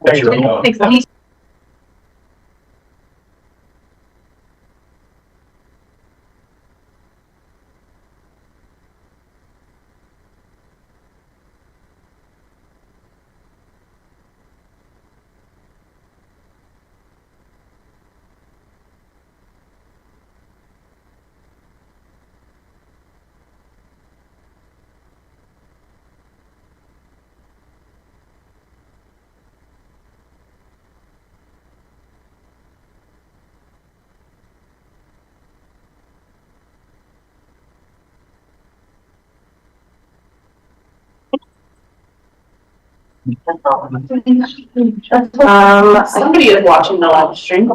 Thanks. Somebody is watching the live stream.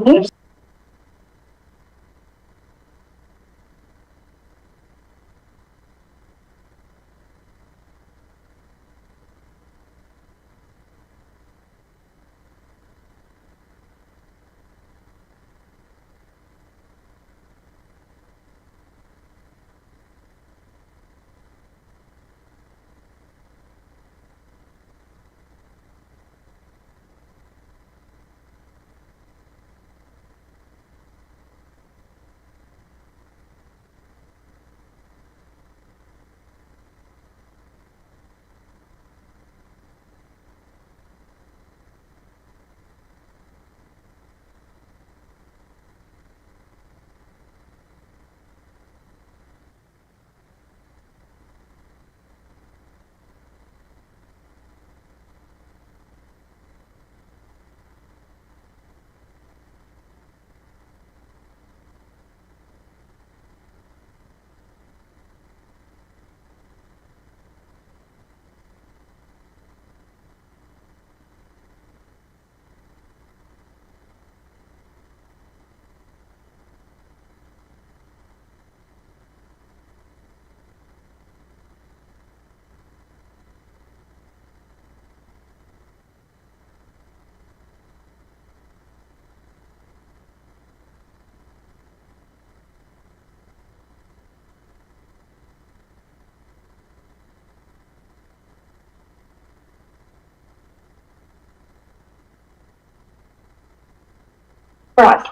Right.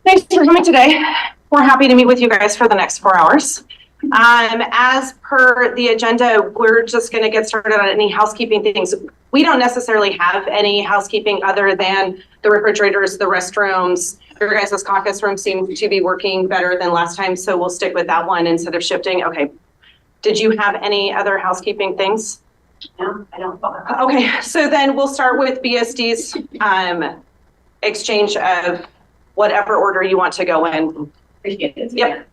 Thanks for coming today. We're happy to meet with you guys for the next 4 hours. As per the agenda, we're just going to get started on any housekeeping things. We don't necessarily have any housekeeping other than the refrigerators, the restrooms. Your guys' caucus room seemed to be working better than last time, so we'll stick with that one instead of shifting. Okay. Did you have any other housekeeping things? No, I don't. Okay, so then we'll start with BSD's exchange of whatever order you want to go in. Appreciate it. Yep.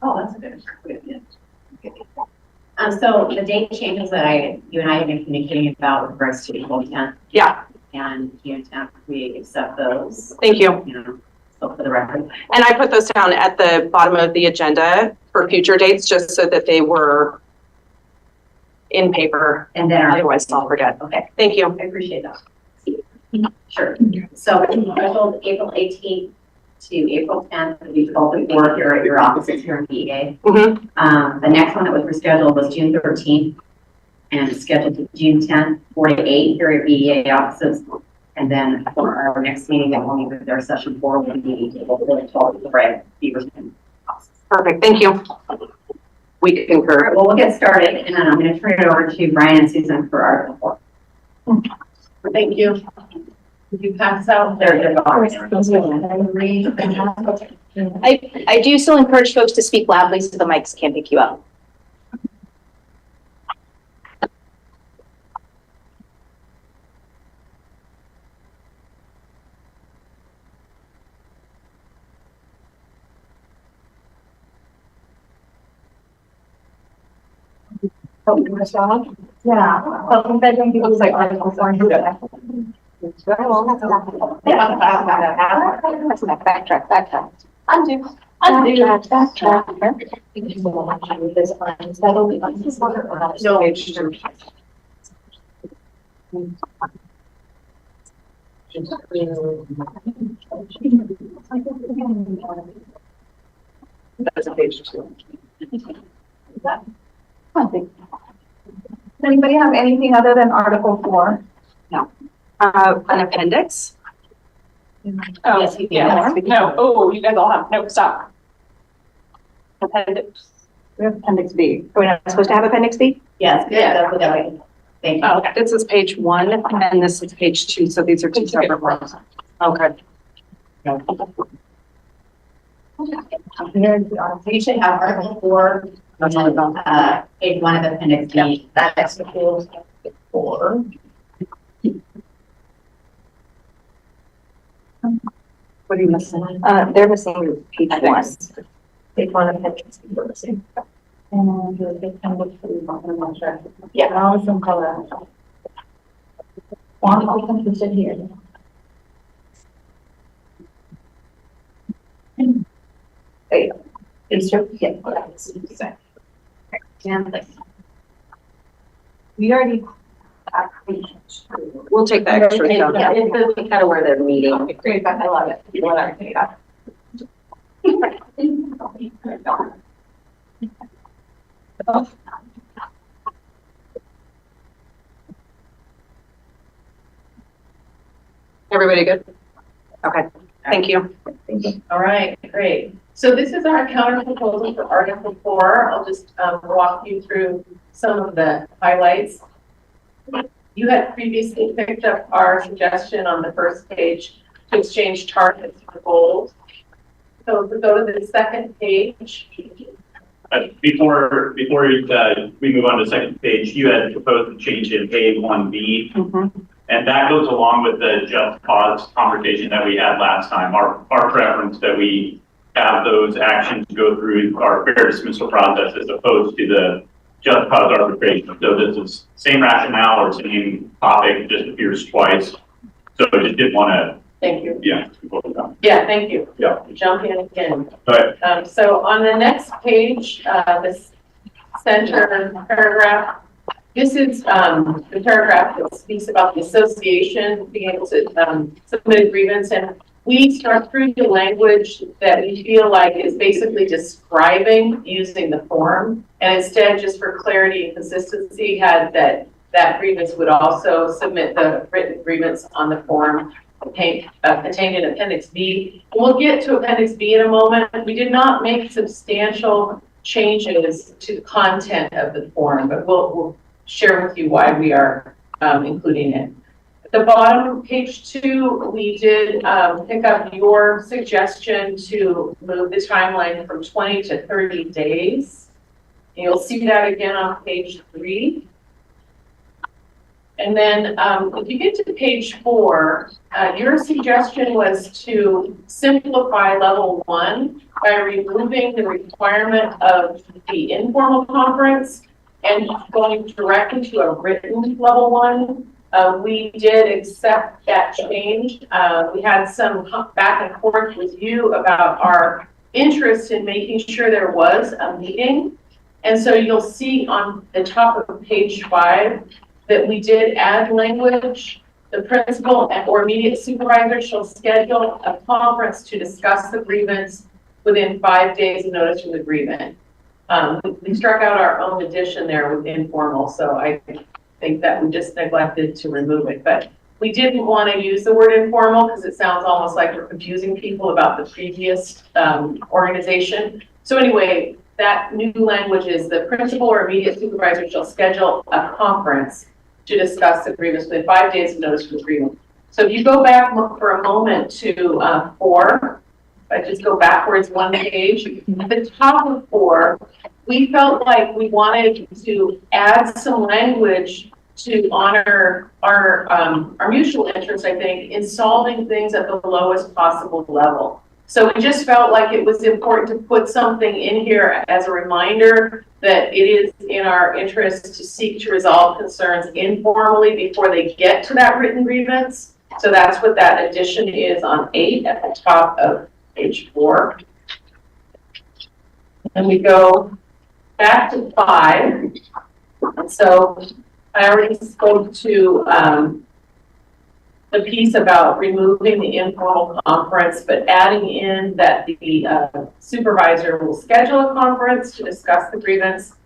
Oh, that's a good. So the date changes that you and I have been communicating about with regards to April 10th. Yeah. And June 10th, we accept those. Thank you. So for the record. And I put those down at the bottom of the agenda for future dates, just so that they were in paper. And then otherwise I'll forget. Okay. Thank you. I appreciate that. Sure. So scheduled April 18th to April 10th, we called the board here at your offices here in PEA. Mm-hmm. The next one that was rescheduled was June 13th and scheduled to June 10th, 4 to 8 here at PEA offices. And then for our next meeting that we'll meet with our session 4, we'll meet at 12 at the Brad Beaverton office. Perfect. Thank you. We concur. All right, well, we'll get started and then I'm going to turn it over to Brian and Susan for Article 4. Thank you. Did you pass out? There. I do still encourage folks to speak loudly so the mics can't pick you up. Yeah. Welcome bedroom looks like Article 4. Backtrack. Undo. That's a page 2. Does anybody have anything other than Article 4? An appendix. Oh, Yes, you yeah. can. No, oh, you guys all have, no, stop. Appendix. We have appendix B. Are we not supposed to have appendix B? Yes, good, that's what that way. Thank you. Oh, okay. This is page 1 and this is page 2, so these are two separate ones. Okay. You should have Article 4, page 1 of Appendix B. That extra cool. 4. What are you missing? They're missing page 1. Page 1 appendix. Yeah, I was in color. One, I'll come to sit here. Is there? Yeah. We already. We'll take the extra. Yeah, it's kind of where they're meeting. Great, I love it. You want to take that? Everybody good? Okay, thank you. All right, great. So this is our counter proposal for Article 4. I'll just walk you through some of the highlights. You had previously picked up our suggestion on the first page to exchange targets for goals. So if we go to the second page. Before we move on to the second page, you had proposed a change in A1B, and that goes along with the just cause conversation that we had last time. Our preference that we have those actions go through our fair dismissal process as opposed to the just cause arbitration. So this is same rationale or same topic, just appears twice. So I just didn't want to, Thank you. yeah. Before we go. Yeah, thank you. Yeah. Jump in again. All right. So on the next page, this center paragraph, this is the paragraph that speaks about the association being able to submit a grievance, and we struck through the language that we feel like is basically describing using the form, and instead, just for clarity and consistency, had that grievance would also submit the written grievance on the form contained in Appendix B. And we'll get to Appendix B in a moment. We did not make substantial changes to the content of the form, but we'll share with you why we are including it. At the bottom of page 2, we did pick up your suggestion to move the timeline from 20 to 30 days. And you'll see that again on page 3. And then if you get to page 4, your suggestion was to simplify level 1 by removing the requirement of the informal conference and going directly to a written level 1. We did accept that change. We had some back and forth with you about our interest in making sure there was a meeting. And so you'll see on the top of page 5 that we did add language. The principal or immediate supervisor shall schedule a conference to discuss the grievance within 5 days of notice from the grievance. We struck out our own addition there with informal, so I think that we just neglected to remove it. But we didn't want to use the word informal because it sounds almost like we're confusing people about the previous organization. So anyway, that new language is the principal or immediate supervisor shall schedule a conference to discuss the grievance within 5 days of notice from the grievance. So if you go back for a moment to 4, if I just go backwards 1 page, at the top of 4, we felt like we wanted to add some language to honor our mutual interest, I think, in solving things at the lowest possible level. So we just felt like it was important to put something in here as a reminder that it is in our interest to seek to resolve concerns informally before they get to that written grievance. So that's what that addition is on 8 at the top of page 4. And we go back to 5. And so I already spoke to the piece about removing the informal conference, but adding in that the supervisor will schedule a conference to discuss the grievance.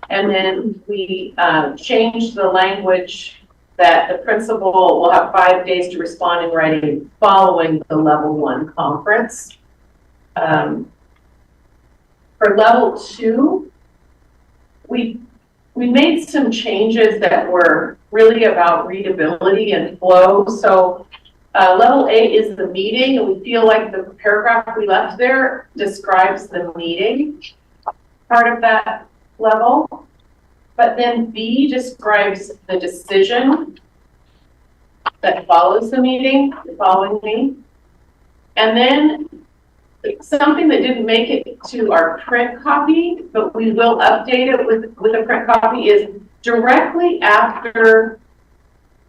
And then we changed the language that the principal will have 5 days to respond in writing following the level 1 conference. For level 2, we made some changes that were really about readability and flow. So level 8 is the meeting, and we feel like the paragraph we left there describes the meeting part of that level. But then B describes the decision that follows the meeting, the following meeting. And then something that didn't make it to our print copy, but we will update it with a print copy, is directly after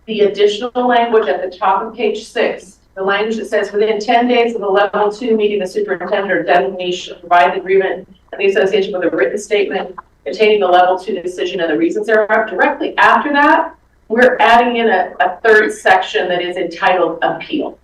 the additional language at the top of page 6, the language that says within 10 days of the level 2 meeting, the superintendent or designee should provide the agreement and the association with a written statement containing the level 2 decision and the reasons thereof. Directly after that, we're adding in a third section that is entitled appeal.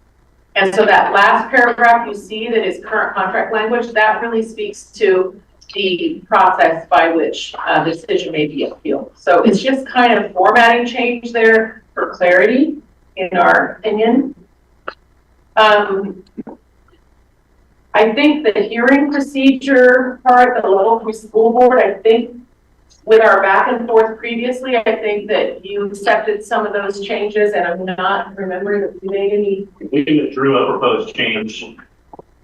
And so that last paragraph you see that is current contract language, that really speaks to the process by which the decision may be appealed. So it's just kind of formatting change there for clarity, in our opinion. I think the hearing procedure part, the level 3 school board, I think with our back and forth previously, I think that you accepted some of those changes, and I'm not remembering that we made any. We withdrew a proposed change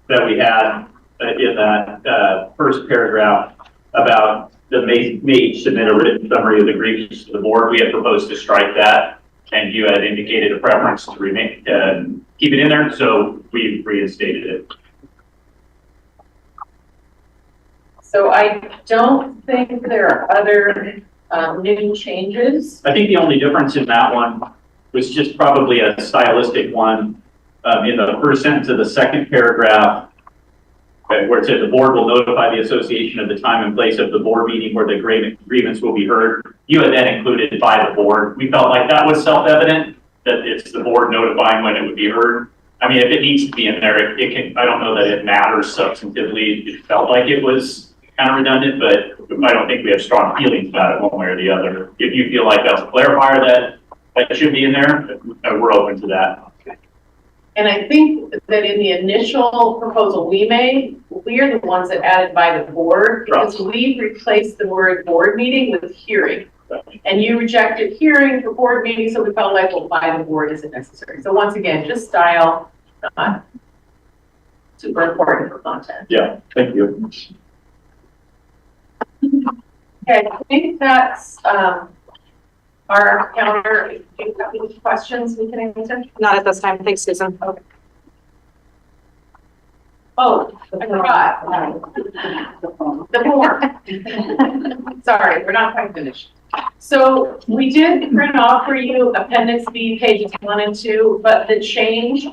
that we had in that first paragraph about the may submit a written summary of the grievances to the board. We had proposed to strike that, and you had indicated a preference to remain, keep it in there, so we reinstated it. So I don't think there are other new changes. I think the only difference in that one was just probably a stylistic one. In the first sentence of the second paragraph, where it said the board will notify the association of the time and place of the board meeting where the grievance will be heard. You had then included by the board. We felt like that was self-evident, that it's the board notifying when it would be heard. I mean, if it needs to be in there, it can, I don't know that it matters substantively. It felt like it was kind of redundant, but I don't think we have strong feelings about it one way or the other. If you feel like that's a clarifier that should be in there, we're open to that. And I think that in the initial proposal we made, we are the ones that added by the board, because we replaced the word board meeting with hearing. And you rejected hearing for board meeting, so we felt like, well, by the board isn't necessary. So once again, just style, not super important for content. Yeah, thank you. Okay, I think that's our counter. If you have any questions we can answer. Not at this time. Thanks, Susan. Okay. Oh, I forgot. The form. Sorry, we're not quite finished. So we did print off for you Appendix B, pages 1 and 2, but the change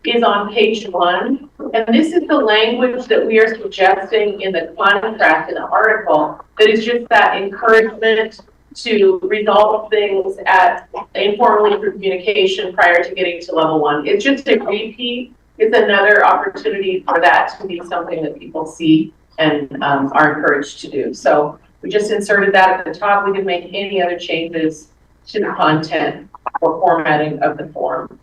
is on page 1. And this is the language that we are suggesting in the contract in the article, that is just that encouragement to resolve things at informally through communication prior to getting to level 1. It's just a repeat. It's another opportunity for that to be something that people see and are encouraged to do. So we just inserted that at the top. We didn't make any other changes to the content or formatting of the form.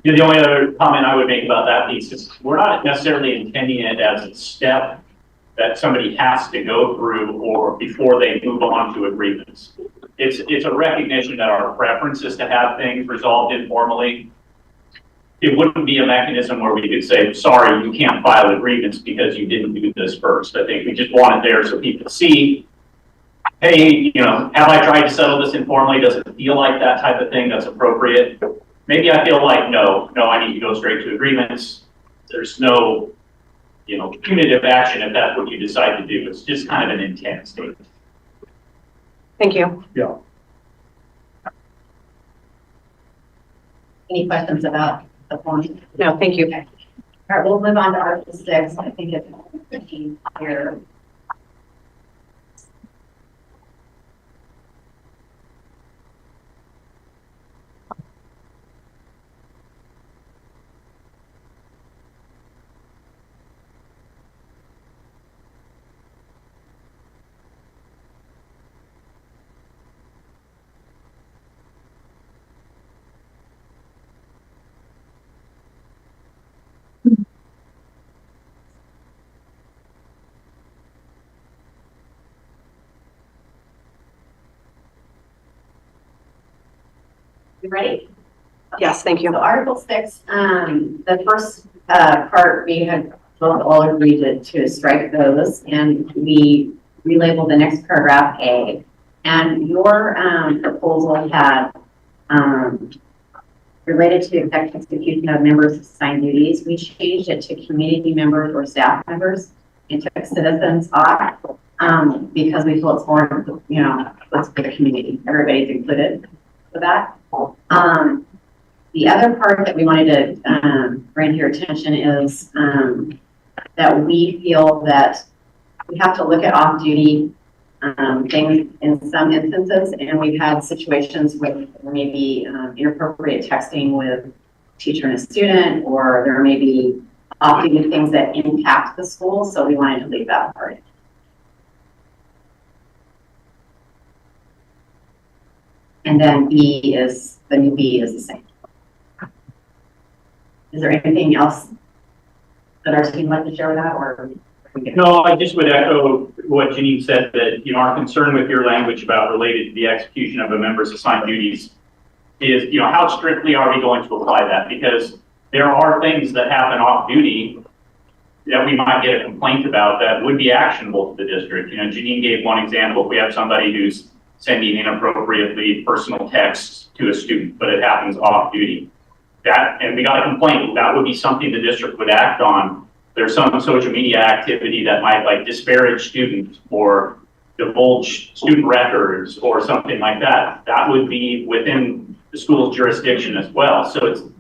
The only other comment I would make about that piece is we're not necessarily intending it as a step that somebody has to go through or before they move on to a grievance. It's a recognition that our preference is to have things resolved informally. It wouldn't be a mechanism where we could say, sorry, you can't file a grievance because you didn't do this first. I think we just want it there so people see, hey, you know, have I tried to settle this informally? Does it feel like that type of thing that's appropriate? Maybe I feel like, no, I need to go straight to agreements. There's no, you know, punitive action if that's what you decide to do. It's just kind of an intent statement. Thank you. Yeah. Any questions about the form? No, thank you. Okay. All right, we'll move on to Article 6. I think it's here. You ready? Yes, thank you. So Article 6, the first part, we had both all agreed to strike those, and we relabeled the next paragraph A. And your proposal had related to the effective execution of members' assigned duties. We changed it to community members or staff members and took citizens off because we feel it's more, you know, it's for the community. Everybody's included for that. The other part that we wanted to bring to your attention is that we feel that we have to look at off-duty things in some instances, and we've had situations with maybe inappropriate texting with teacher and a student, or there may be off-duty things that impact the school, so we wanted to leave that part. And then B is, the new B is the same. Is there anything else that our team would like to share with that, or? No, I just would echo what Janine said, that, you know, our concern with your language about related to the execution of a member's assigned duties is, you know, how strictly are we going to apply that? Because there are things that happen off duty that we might get a complaint about that would be actionable to the district. You know, Janine gave one example. If we have somebody who's sending inappropriately personal texts to a student, but it happens off duty, and we got a complaint, that would be something the district would act on. There's some social media activity that might like disparage students or divulge student records or something like that. That would be within the school's jurisdiction as well. So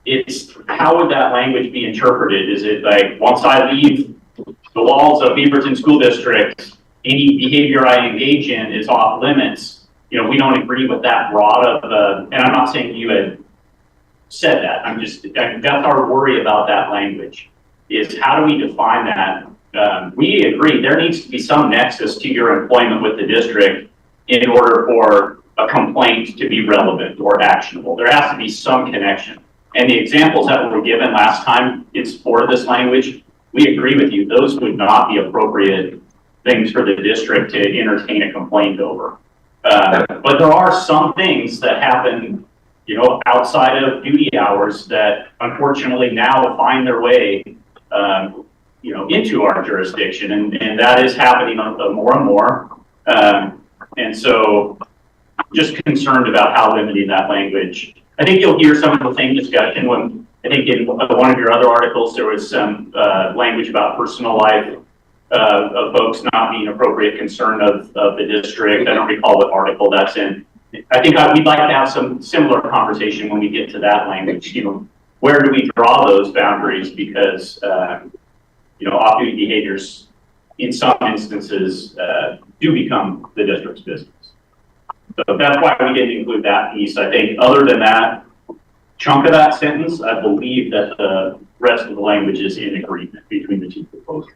it's how would that language be interpreted? Is it like, once I leave the walls of Beaverton School District, any behavior I engage in is off limits? You know, we don't agree with that broad of and I'm not saying you had said that. That's our worry about that language, is how do we define that? We agree there needs to be some nexus to your employment with the district in order for a complaint to be relevant or actionable. There has to be some connection. And the examples that were given last time in support of this language, we agree with you. Those would not be appropriate things for the district to entertain a complaint over. But there are some things that happen, you know, outside of duty hours that unfortunately now find their way, you know, into our jurisdiction, and that is happening more and more. And so just concerned about how limiting that language. I think you'll hear some of the same discussion when, I think in one of your other articles, there was some language about personal life of folks not being appropriate concern of the district. I don't recall what article that's in. I think we'd like to have some similar conversation when we get to that language. You know, where do we draw those boundaries? Because, you know, off-duty behaviors in some instances do become the district's business. So that's why we didn't include that piece. I think other than that chunk of that sentence, I believe that the rest of the language is in agreement between the two proposals.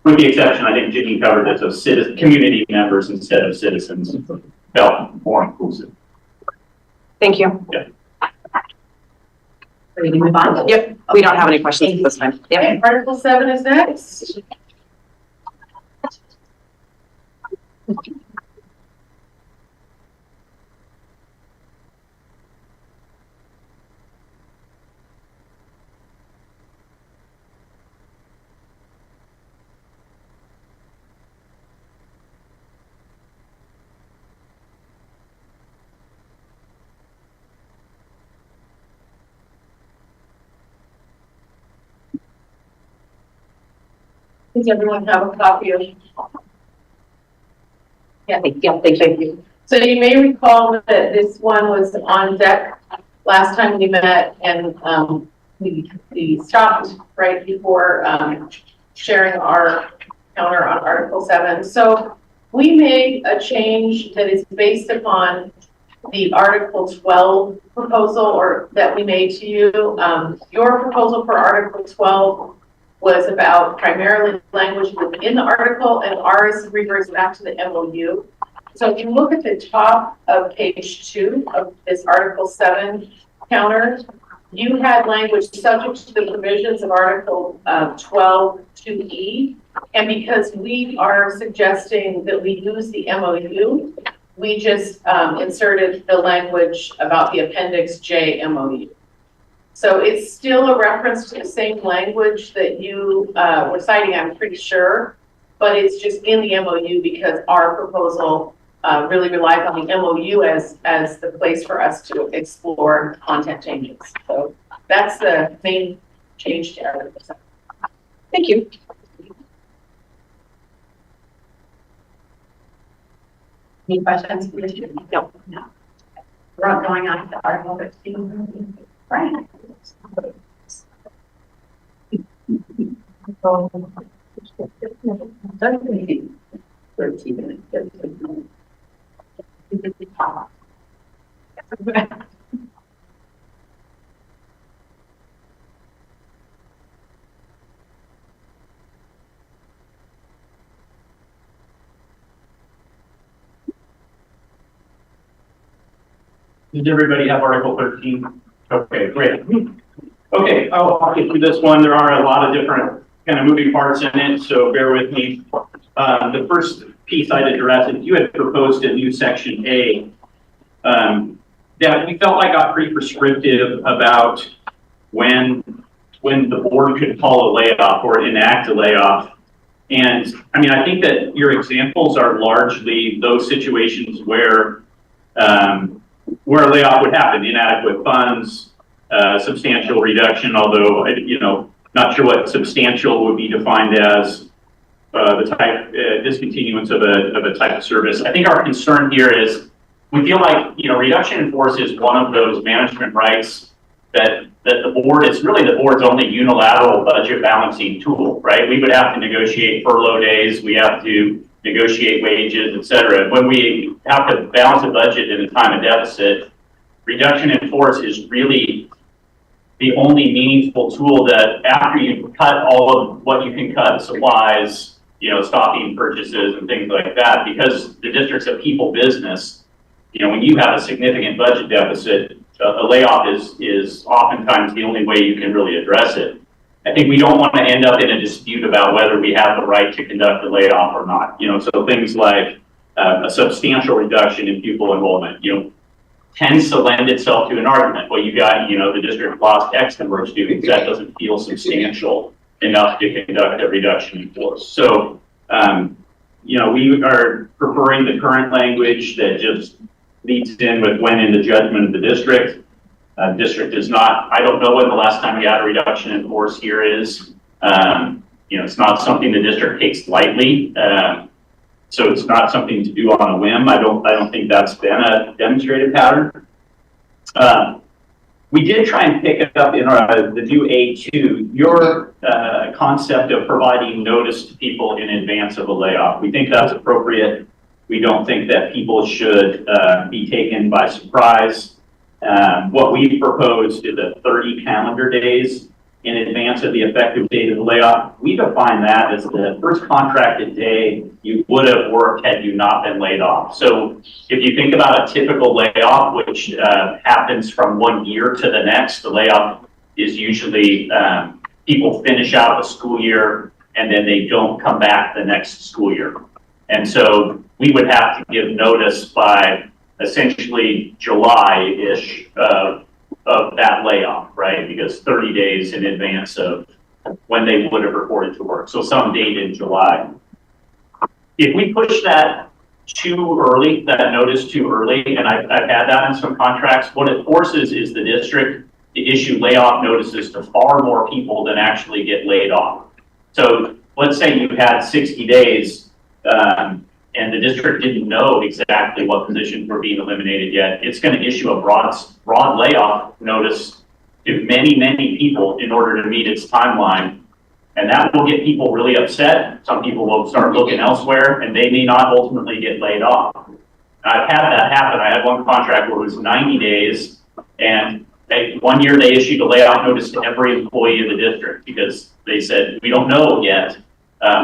With the exception, I think Janine covered this of community members instead of citizens, felt more inclusive. Thank you. Yeah. Ready to move on? Yep, we don't have any questions this time. Yep. Okay, Article 7 is next. Does everyone have a copy of? Yeah, thank you. So you may recall that this one was on deck last time we met, and we stopped right before sharing our counter on Article 7. So we made a change that is based upon the Article 12 proposal or that we made to you. Your proposal for Article 12 was about primarily language within the article, and ours reverts back to the MOU. So if you look at the top of page 2 of this Article 7 counter, you had language subject to the provisions of Article 12 2E. And because we are suggesting that we use the MOU, we just inserted the language about the Appendix J MOU. So it's still a reference to the same language that you were citing, I'm pretty sure, but it's just in the MOU because our proposal really relies on the MOU as the place for us to explore content changes. So that's the main change to our. Thank you. Any questions? No. No. We're going on to Article 15. Right. Did everybody have Article 13? Okay, great. Okay, I'll walk you through this one. There are a lot of different kind of moving parts in it, so bear with me. The first piece I'd address is you had proposed a new section A that we felt like got pretty prescriptive about when the board could call a layoff or enact a layoff. And I mean, I think that your examples are largely those situations where a layoff would happen, inadequate funds, substantial reduction, although, not sure what substantial would be defined as, the type, discontinuance of a type of service. I think our concern here is we feel like, reduction in force is one of those management rights that the board, it's really the board's only unilateral budget balancing tool, right? We would have to negotiate furlough days, we have to negotiate wages, et cetera. When we have to balance a budget in a time of deficit, reduction in force is really the only meaningful tool that after you cut all of what you can cut, supplies, stopping purchases and things like that, because the district's a people business, when you have a significant budget deficit, a layoff is oftentimes the only way you can really address it. I think we don't want to end up in a dispute about whether we have the right to conduct a layoff or not. So things like a substantial reduction in pupil enrollment, tends to lend itself to an argument. Well, you got, the district lost X number of students. That doesn't feel substantial enough to conduct a reduction in force. So, we are preferring the current language that just leads in with when in the judgment of the district. District is not, I don't know when the last time we had a reduction in force here is. It's not something the district takes lightly. So it's not something to do on a whim. I don't think that's been a demonstrated pattern. We did try and pick it up in the new A2, your concept of providing notice to people in advance of a layoff. We think that's appropriate. We don't think that people should be taken by surprise. What we proposed is a 30 calendar days in advance of the effective date of the layoff. We define that as the first contracted day you would have worked had you not been laid off. So if you think about a typical layoff, which happens from 1 year to the next, the layoff is usually people finish out the school year and then they don't come back the next school year. And so we would have to give notice by essentially July-ish of that layoff, right? Because 30 days in advance of when they would have reported to work. So some date in July. If we push that too early, that notice too early, and I've had that in some contracts, what it forces is the district to issue layoff notices to far more people than actually get laid off. So let's say you had 60 days and the district didn't know exactly what positions were being eliminated yet. It's going to issue a broad layoff notice to many, many people in order to meet its timeline. And that will get people really upset. Some people will start looking elsewhere and they may not ultimately get laid off. I've had that happen. I had one contract where it was 90 days and 1 year they issued a layoff notice to every employee of the district because they said, we don't know yet.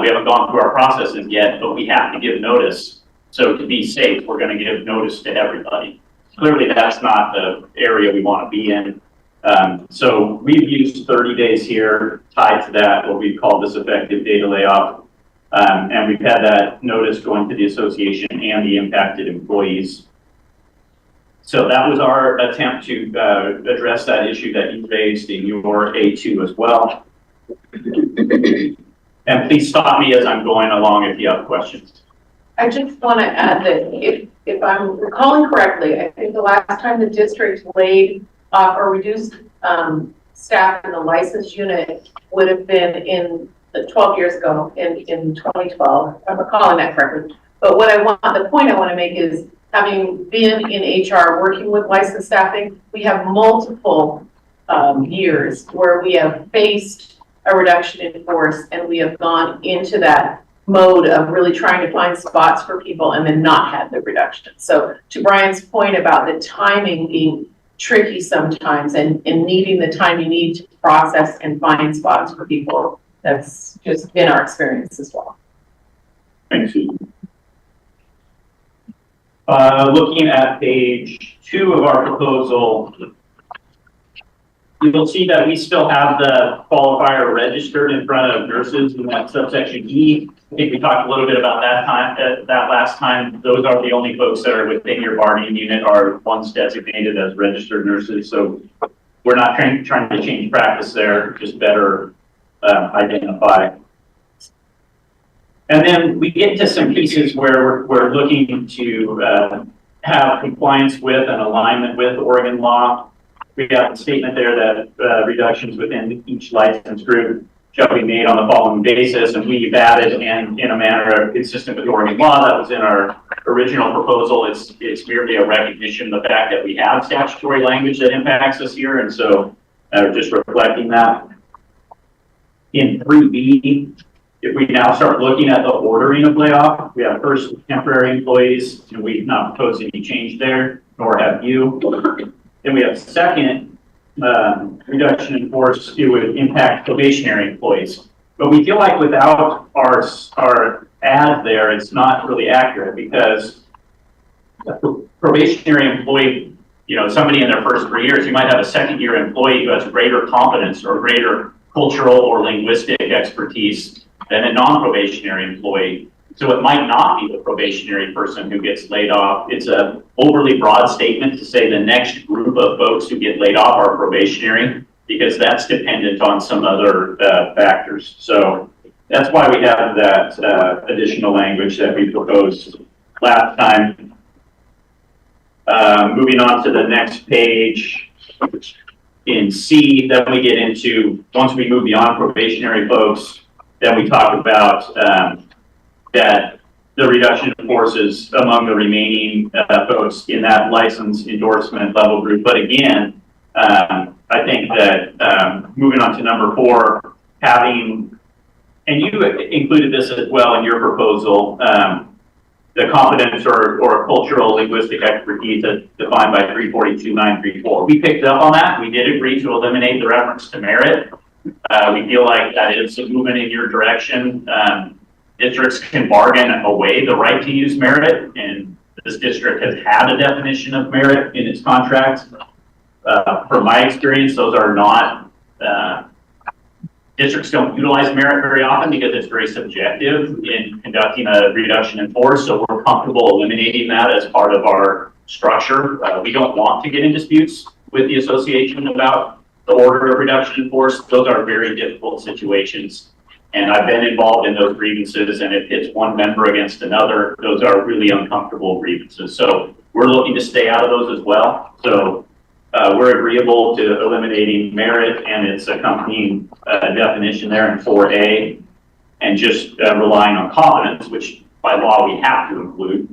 We haven't gone through our processes yet, but we have to give notice. So to be safe, we're going to give notice to everybody. Clearly, that's not the area we want to be in. So we've used 30 days here tied to that, what we call this effective date of layoff. And we've had that notice going to the association and the impacted employees. So that was our attempt to address that issue that you raised in your A2 as well. And please stop me as I'm going along if you have questions. I just want to add that if I'm recalling correctly, I think the last time the district laid off or reduced staff in the licensed unit would have been in 12 years ago in 2012. If I'm recalling that correctly. But the point I want to make is, having been in HR working with licensed staffing, we have multiple years where we have faced a reduction in force, and we have gone into that mode of really trying to find spots for people and then not have the reduction. So to Brian's point about the timing being tricky sometimes and needing the time you need to process and find spots for people, that's just been our experience as well. Thanks, Susan. Looking at page 2 of our proposal, you'll see that we still have the qualifier registered in front of nurses in that subsection E. I think we talked a little bit about that last time. Those are the only folks that are within your bargaining unit are ones designated as registered nurses. So we're not trying to change practice there, just better identify. And then we get to some pieces where we're looking to have compliance with and alignment with Oregon law. We got a statement there that reductions within each license group shall be made on the following basis, and we've added and in a manner consistent with Oregon law. That was in our original proposal. It's merely a recognition of the fact that we have statutory language that impacts us here, and so just reflecting that. In 3B, if we now start looking at the ordering of layoff, we have first temporary employees, and we've not proposed any change there, nor have you. Then we have second reduction in force, it would impact probationary employees. But we feel like without our add there, it's not really accurate, because a probationary employee, somebody in their first 3 years, you might have a second year employee who has greater competence or greater cultural or linguistic expertise than a non-probationary employee. So it might not be the probationary person who gets laid off. It's a overly broad statement to say the next group of folks who get laid off are probationary, because that's dependent on some other factors. So that's why we have that additional language that we proposed last time. Moving on to the next page. In C, then we get into, once we move beyond probationary folks, then we talk about that the reduction in forces among the remaining folks in that license endorsement level group. But again, I think that moving on to number 4, having, and you included this as well in your proposal, the competence or cultural linguistic expertise as defined by 342.934. We picked up on that. We did agree to eliminate the reference to merit. We feel like that is a movement in your direction. Districts can bargain away the right to use merit, and this district has had a definition of merit in its contract. From my experience, those are not, districts don't utilize merit very often because it's very subjective in conducting a reduction in force, so we're comfortable eliminating that as part of our structure. We don't want to get in disputes with the association about the order of reduction in force. Those are very difficult situations. And I've been involved in those grievances, and if it's one member against another, those are really uncomfortable grievances. So we're looking to stay out of those as well. So we're agreeable to eliminating merit and its accompanying definition there in 4A, and just relying on competence, which by law we have to include,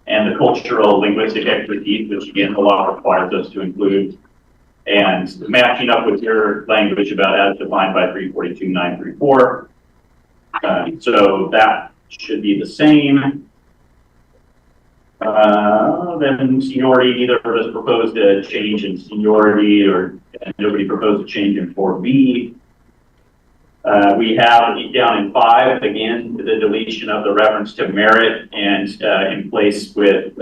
and the cultural linguistic expertise, which again the law requires us to include, and matching up with your language about as defined by 342.934. So that should be the same. Then seniority, neither of us proposed a change in seniority, and nobody proposed a change in 4B. We have down in 5, again, the deletion of the reference to merit and in place with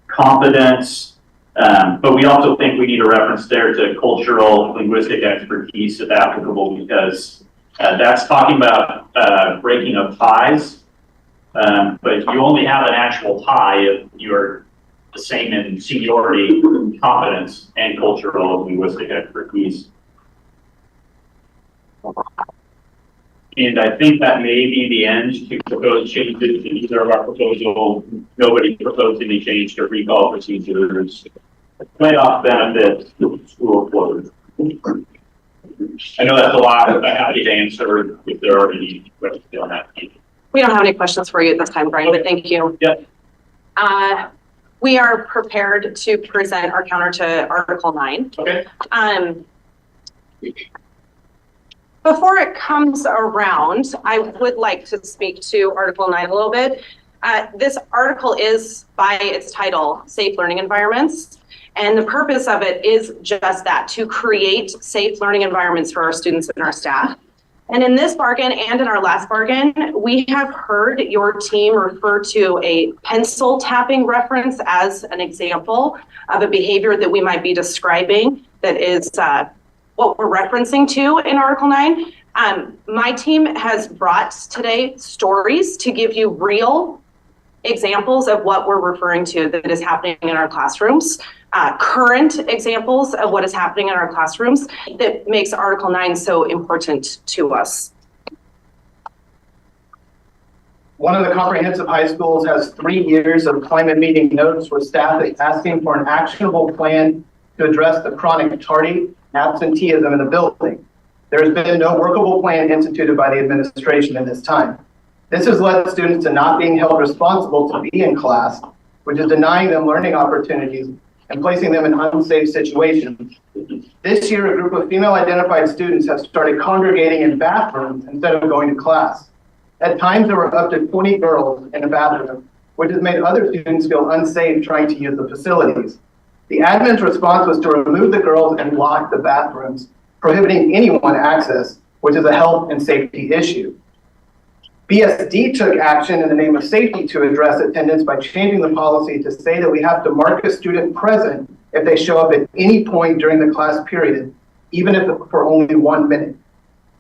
competence. But we also think we need a reference there to cultural linguistic expertise if applicable, because That's talking about breaking of ties, but you only have an actual tie if you're the same in seniority, competence, and cultural and linguistic expertise. And I think that may be the end to propose changes in either of our proposal. Nobody proposed any change to recall procedures, playoff benefits, school closure. I know that's a lot, but I'm happy to answer if there are any questions on that. We don't have any questions for you at this time, Brian, but thank you. Yep. We are prepared to present our counter to Article 9. Okay. Before it comes around, I would like to speak to Article 9 a little bit. This article is, by its title, Safe Learning Environments. And the purpose of it is just that, to create safe learning environments for our students and our staff. And in this bargain and in our last bargain, we have heard your team refer to a pencil tapping reference as an example of a behavior that we might be describing that is what we're referencing to in Article 9. My team has brought today stories to give you real examples of what we're referring to that is happening in our classrooms, current examples of what is happening in our classrooms that makes Article 9 so important to us. One of the comprehensive high schools has 3 years of climate meeting notes where staff is asking for an actionable plan to address the chronic tardy absenteeism in the building. There has been no workable plan instituted by the administration in this time. This has led students to not being held responsible to be in class, which is denying them learning opportunities and placing them in unsafe situations. This year, a group of female identified students have started congregating in bathrooms instead of going to class. At times, there were up to 20 girls in a bathroom, which has made other students feel unsafe trying to use the facilities. The admin's response was to remove the girls and lock the bathrooms, prohibiting anyone access, which is a health and safety issue. BSD took action in the name of safety to address attendance by changing the policy to say that we have to mark a student present if they show up at any point during the class period, even if for only 1 minute.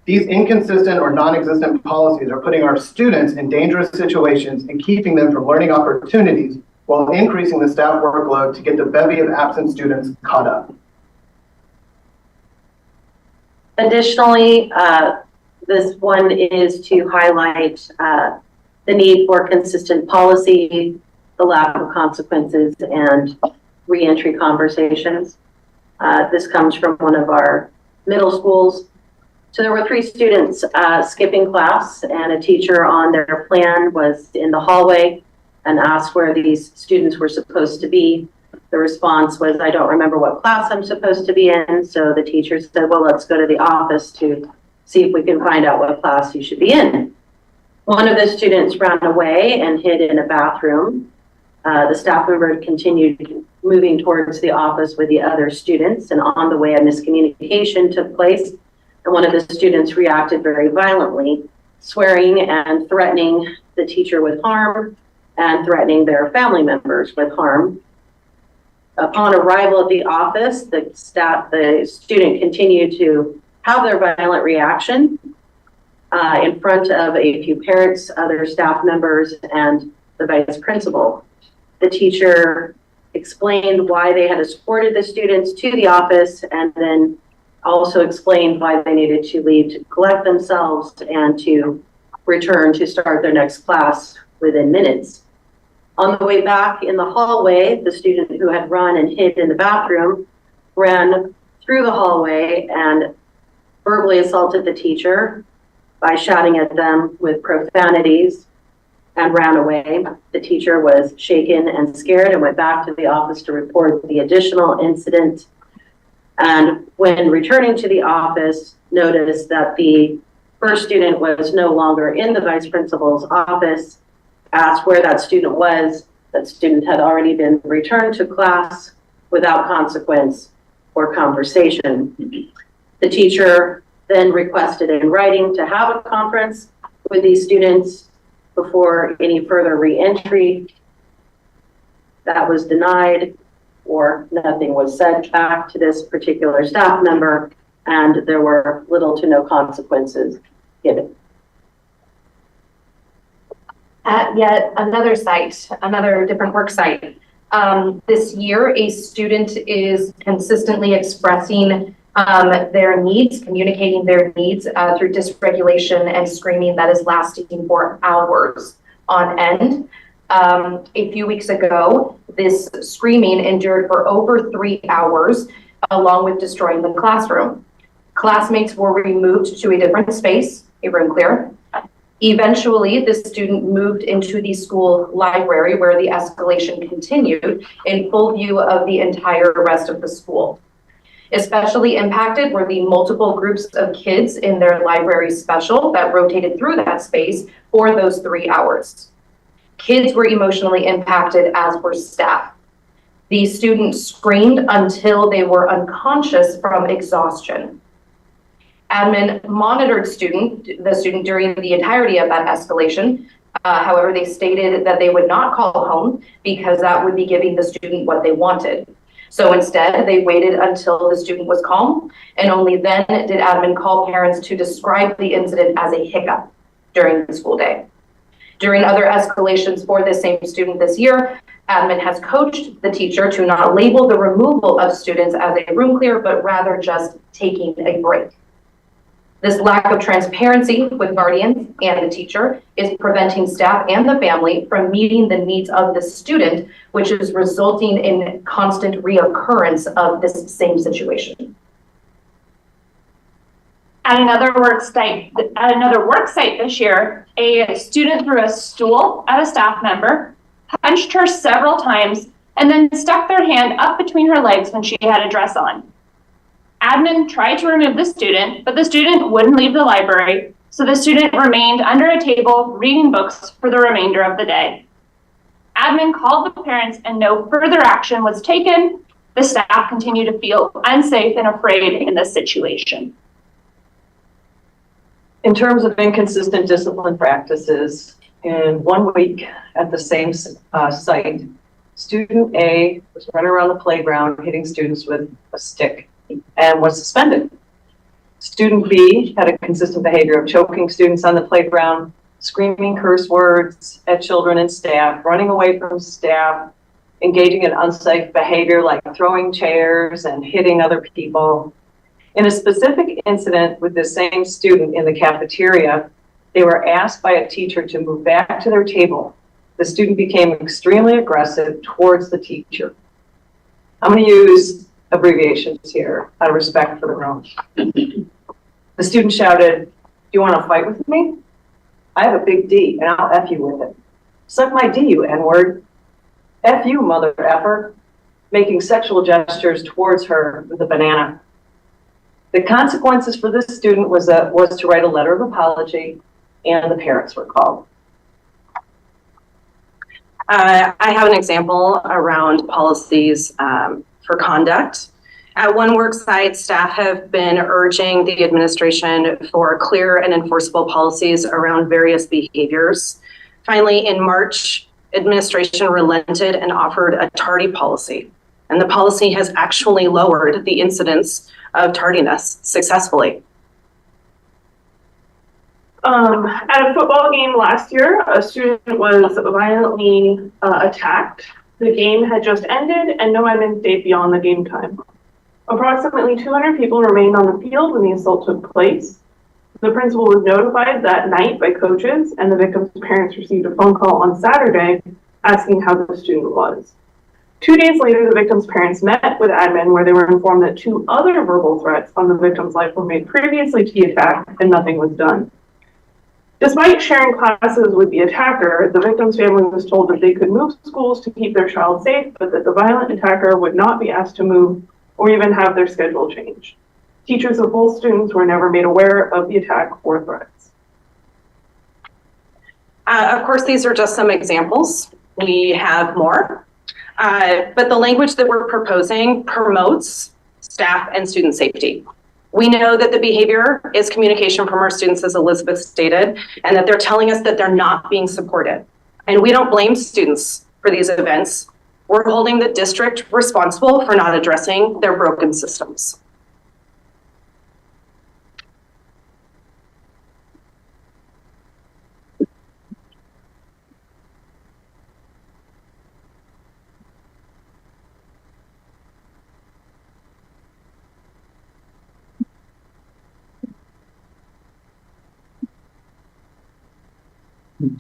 These inconsistent or non-existent policies are putting our students in dangerous situations and keeping them from learning opportunities while increasing the staff workload to get the bevy of absent students caught up. Additionally, this one is to highlight the need for consistent policy, the lack of consequences, and reentry conversations. This comes from one of our middle schools. So there were 3 students skipping class, and a teacher on their plan was in the hallway and asked where these students were supposed to be. The response was, I don't remember what class I'm supposed to be in. So the teacher said, well, let's go to the office to see if we can find out what class you should be in. One of the students ran away and hid in a bathroom. The staff member continued moving towards the office with the other students, and on the way a miscommunication took place, and one of the students reacted very violently, swearing and threatening the teacher with harm and threatening their family members with harm. Upon arrival at the office, the student continued to have their violent reaction in front of a few parents, other staff members, and the vice principal. The teacher explained why they had escorted the students to the office, and then also explained why they needed to leave to collect themselves and to return to start their next class within minutes. On the way back in the hallway, the student who had run and hid in the bathroom ran through the hallway and verbally assaulted the teacher by shouting at them with profanities and ran away. The teacher was shaken and scared and went back to the office to report the additional incident. And when returning to the office, noticed that the first student was no longer in the vice principal's office, asked where that student was. That student had already been returned to class without consequence or conversation. The teacher then requested in writing to have a conference with these students before any further reentry. That was denied, or nothing was said back to this particular staff member, and there were little to no consequences. given. At yet another site, another different work site. This year, a student is consistently expressing their needs, communicating their needs through dysregulation and screaming that is lasting for hours on end. A few weeks ago, this screaming endured for over 3 hours, along with destroying the classroom. Classmates were removed to a different space, a room clear. Eventually, the student moved into the school library where the escalation continued in full view of the entire rest of the school. Especially impacted were the multiple groups of kids in their library special that rotated through that space for those 3 hours. Kids were emotionally impacted, as were staff. The students screamed until they were unconscious from exhaustion. Admin monitored the student during the entirety of that escalation. However, they stated that they would not call home because that would be giving the student what they wanted. So instead, they waited until the student was calm, and only then did admin call parents to describe the incident as a hiccup during the school day. During other escalations for the same student this year, admin has coached the teacher to not label the removal of students as a room clear, but rather just taking a break. This lack of transparency with guardians and the teacher is preventing staff and the family from meeting the needs of the student, which is resulting in constant reoccurrence of this same situation. At another work site this year, a student threw a stool at a staff member, punched her several times, and then stuck their hand up between her legs when she had a dress on. Admin tried to remove the student, but the student wouldn't leave the library, so the student remained under a table reading books for the remainder of the day. Admin called the parents and no further action was taken. The staff continued to feel unsafe and afraid in this situation. In terms of inconsistent discipline practices, in 1 week at the same site, student A was running around the playground hitting students with a stick and was suspended. Student B had a consistent behavior of choking students on the playground, screaming curse words at children and staff, running away from staff, engaging in unsafe behavior like throwing chairs and hitting other people. In a specific incident with the same student in the cafeteria, they were asked by a teacher to move back to their table. The student became extremely aggressive towards the teacher. I'm going to use abbreviations here out of respect for the room. The student shouted, "Do you want to fight with me? I have a big D and I'll F you with it. Suck my D, you N-word. F you, mother effer," making sexual gestures towards her with a banana. The consequences for this student was to write a letter of apology, and the parents were called. I have an example around policies for conduct. At one work site, staff have been urging the administration for clear and enforceable policies around various behaviors. Finally, in March, administration relented and offered a tardy policy. And the policy has actually lowered the incidence of tardiness successfully. At a football game last year, a student was violently attacked. The game had just ended and no admin stayed beyond the game time. Approximately 200 people remained on the field when the assault took place. The principal was notified that night by coaches, and the victim's parents received a phone call on Saturday asking how the student was. 2 days later, the victim's parents met with admin where they were informed that 2 other verbal threats on the victim's life were made previously to the attack and nothing was done. Despite sharing classes with the attacker, the victim's family was told that they could move schools to keep their child safe, but that the violent attacker would not be asked to move or even have their schedule changed. Teachers of both students were never made aware of the attack or threats. Of course, these are just some examples. We have more, but the language that we're proposing promotes staff and student safety. We know that the behavior is communication from our students, as Elizabeth stated, and that they're telling us that they're not being supported. And we don't blame students for these events. We're holding the district responsible for not addressing their broken systems. Does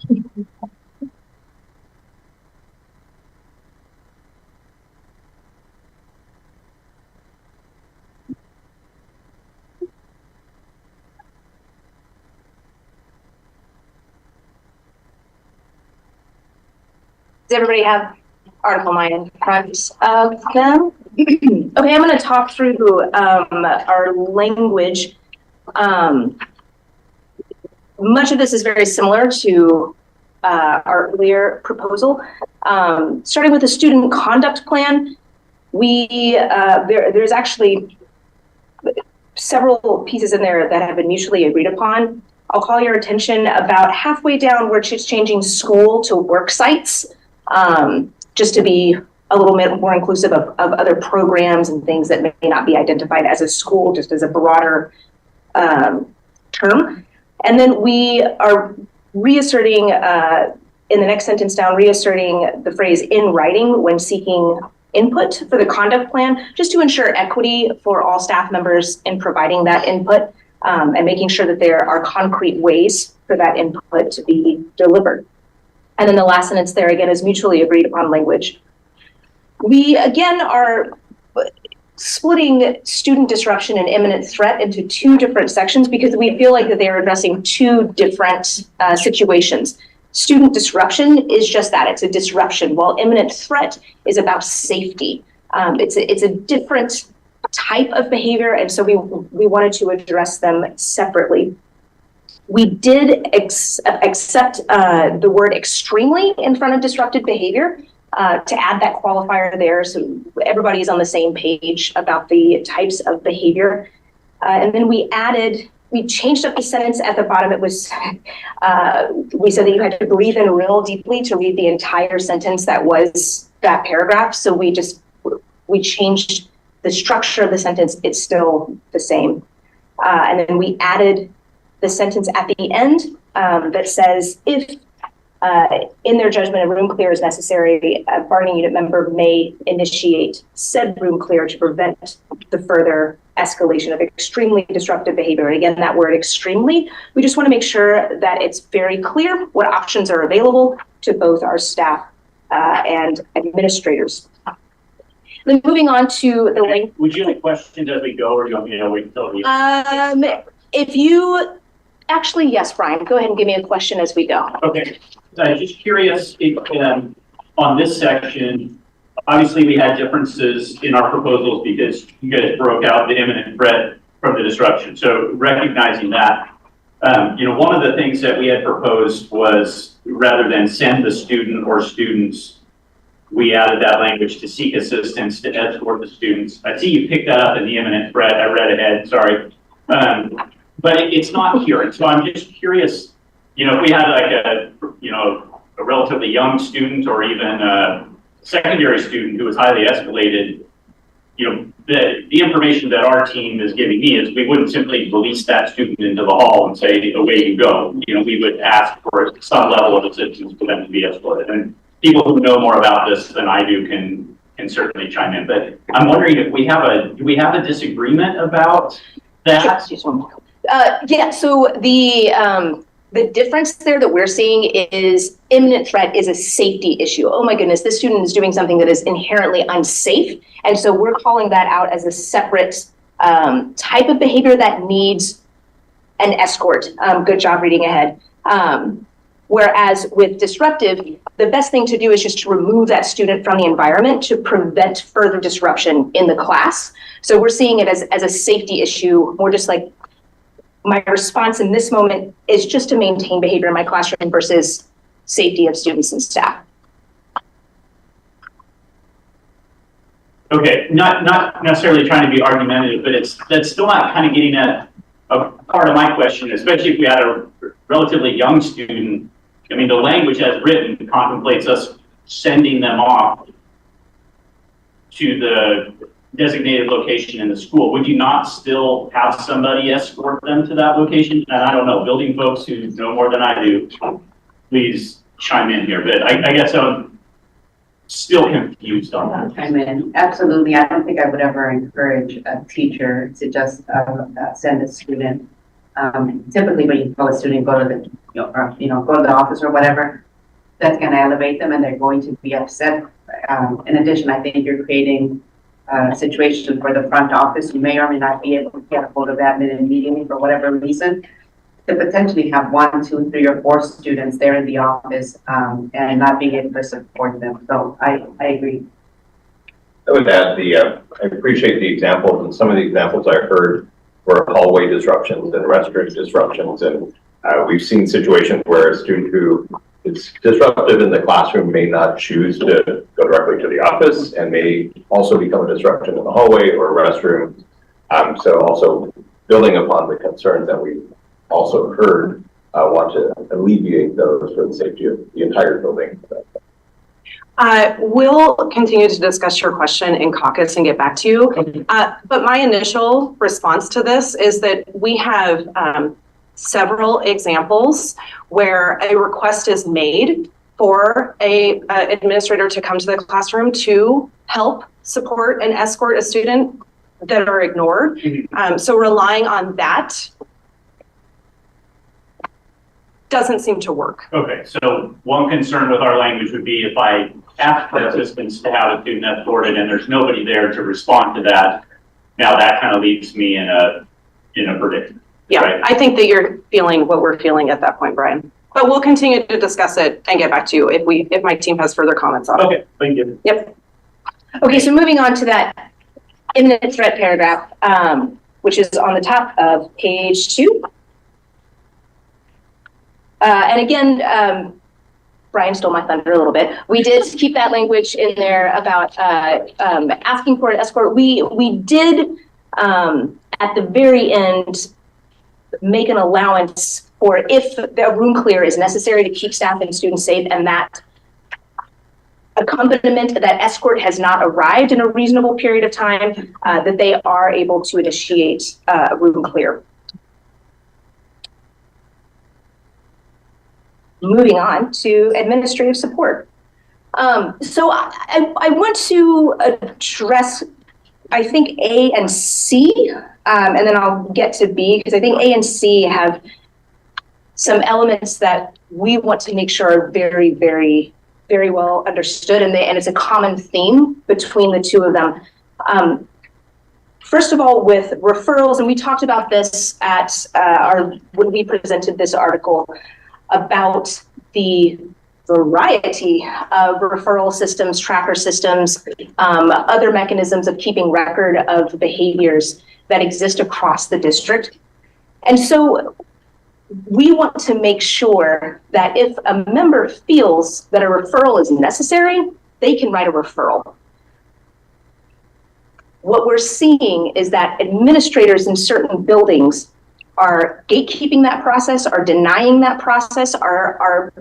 everybody have Article 9 in front of them? Okay, I'm going to talk through our language. Much of this is very similar to our earlier proposal. Starting with the student conduct plan, there's actually several pieces in there that have been mutually agreed upon. I'll call your attention about halfway down where she's changing school to work sites, just to be a little bit more inclusive of other programs and things that may not be identified as a school, just as a broader term. And then we are reasserting, in the next sentence down, reasserting the phrase in writing when seeking input for the conduct plan, just to ensure equity for all staff members in providing that input, and making sure that there are concrete ways for that input to be delivered. And then the last sentence there, again, is mutually agreed upon language. We, again, are splitting student disruption and imminent threat into two different sections because we feel like that they are addressing two different situations. Student disruption is just that, it's a disruption, while imminent threat is about safety. It's a different type of behavior, and so we wanted to address them separately. We did accept the word extremely in front of disruptive behavior to add that qualifier there so everybody is on the same page about the types of behavior. And then we changed up the sentence at the bottom. It was, we said that you had to breathe in real deeply to read the entire sentence that was that paragraph. So we changed the structure of the sentence. It's still the same. And then we added the sentence at the end that says, if in their judgment a room clear is necessary, a bargaining unit member may initiate said room clear to prevent the further escalation of extremely disruptive behavior. And again, that word extremely, we just want to make sure that it's very clear what options are available to both our staff and administrators. Then moving on to the link. Would you have questions as we go, or do you want me to wait until you? If you, actually, yes, Brian, go ahead and give me a question as we go. Okay, I'm just curious if, on this section, obviously we had differences in our proposals because you guys broke out the imminent threat from the disruption. So recognizing that, one of the things that we had proposed was rather than send the student or students, we added that language to seek assistance to escort the students. I see you picked that up in the imminent threat. I read ahead, sorry. But it's not here. And so I'm just curious, if we had like a relatively young student or even a secondary student who was highly escalated, the information that our team is giving me is we wouldn't simply release that student into the hall and say, away you go. We would ask for some level of assistance for them to be escorted. And people who know more about this than I do can certainly chime in. But I'm wondering if do we have a disagreement about that? Yeah, so the difference there that we're seeing is imminent threat is a safety issue. Oh my goodness, this student is doing something that is inherently unsafe. And so we're calling that out as a separate type of behavior that needs an escort. Good job reading ahead. Whereas with disruptive, the best thing to do is just to remove that student from the environment to prevent further disruption in the class. So we're seeing it as a safety issue, more just like my response in this moment is just to maintain behavior in my classroom versus safety of students and staff. Okay, not necessarily trying to be argumentative, but that's still not kind of getting at a part of my question, especially if we had a relatively young student. I mean, the language as written contemplates us sending them off to the designated location in the school. Would you not still have somebody escort them to that location? And I don't know, building folks who know more than I do, please chime in here. But I guess I'm still confused on that. chime in. Absolutely. I don't think I would ever encourage a teacher to just send a student Typically when you tell a student, go to the, go to the office or whatever, that's gonna elevate them and they're going to be upset. In addition, I think you're creating a situation for the front office. You may or may not be able to get a hold of admin immediately for whatever reason, to potentially have 1, 2, 3, or 4 students there in the office, and not being able to support them. So I agree. I would add I appreciate the examples, and some of the examples I heard were hallway disruptions and restroom disruptions. And we've seen situations where a student who is disruptive in the classroom may not choose to go directly to the office and may also become a disruption in the hallway or restroom. So also building upon the concerns that we also heard, want to alleviate those for the safety of the entire building. We'll continue to discuss your question in caucus and get back to you. But my initial response to this is that we have several examples where a request is made for a administrator to come to the classroom to help support and escort a student that are ignored. So relying on that doesn't seem to work. Okay, so one concern with our language would be if I ask for assistance to have a student escorted and there's nobody there to respond to that, now that kind of leaves me in a predicament. Yeah, right? I think that you're feeling what we're feeling at that point, Brian. But we'll continue to discuss it and get back to you if my team has further comments on it. Okay, thank you. Yep. Okay, so moving on to that imminent threat paragraph, which is on the top of page 2. And again, Brian stole my thunder a little bit. We did keep that language in there about asking for an escort. We did, at the very end, make an allowance for if the room clear is necessary to keep staff and students safe, and that accompaniment, that escort has not arrived in a reasonable period of time, that they are able to initiate room clear. Moving on to administrative support. So I want to address, I think, A and C, and then I'll get to B, because I think A and C have some elements that we want to make sure are very, very, very well understood, and it's a common theme between the two of them. First of all, with referrals, and we talked about this at when we presented this article about the variety of referral systems, tracker systems, other mechanisms of keeping record of behaviors that exist across the district. And so we want to make sure that if a member feels that a referral is necessary, they can write a referral. What we're seeing is that administrators in certain buildings are gatekeeping that process, are denying that process, are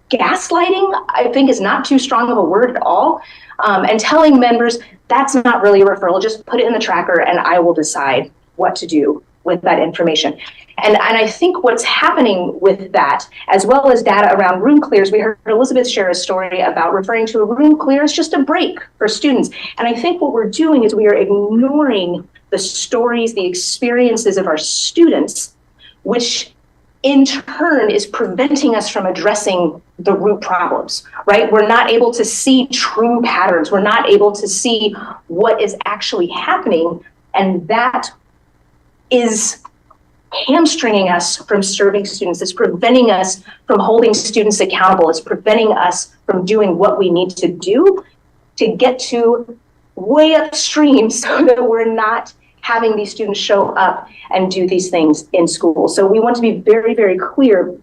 gaslighting, I think is not too strong of a word at all, and telling members that's not really a referral, just put it in the tracker and I will decide what to do with that information. And I think what's happening with that, as well as data around room clears, we heard Elizabeth share a story about referring to a room clear as just a break for students. And I think what we're doing is we are ignoring the stories, the experiences of our students, which in turn is preventing us from addressing the root problems, right? We're not able to see true patterns. We're not able to see what is actually happening. And that is hamstringing us from serving students. It's preventing us from holding students accountable. It's preventing us from doing what we need to do to get to way upstream so that we're not having these students show up and do these things in school. So we want to be very, very clear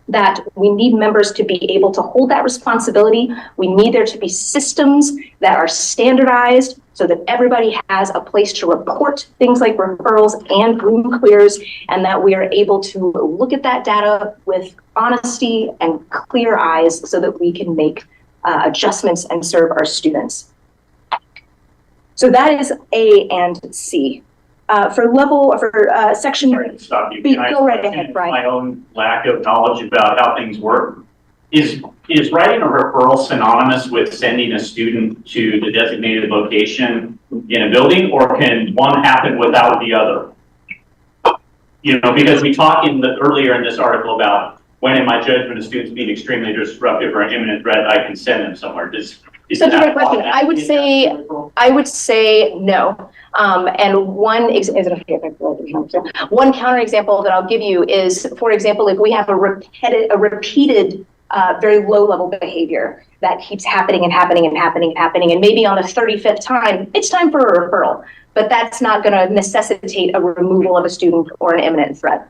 that we need members to be able to hold that responsibility. We need there to be systems that are standardized so that everybody has a place to report things like referrals and room clears, and that we are able to look at that data with honesty and clear eyes so that we can make adjustments and serve our students. So that is A and C. For section Stop you. B, Can I go right mention ahead, Brian. my own lack of knowledge about how things work? Is writing a referral synonymous with sending a student to the designated location in a building, or can one happen without the other? because we talked earlier in this article about when in my judgment a student's being extremely disruptive or an imminent threat, I can send them somewhere. Is Such a that great question. I would say no. And one one counterexample that I'll give you is, for example, if we have a repeated very low level behavior that keeps happening and happening and happening and happening, and maybe on the 35th time, it's time for a referral. But that's not going to necessitate a removal of a student or an imminent threat.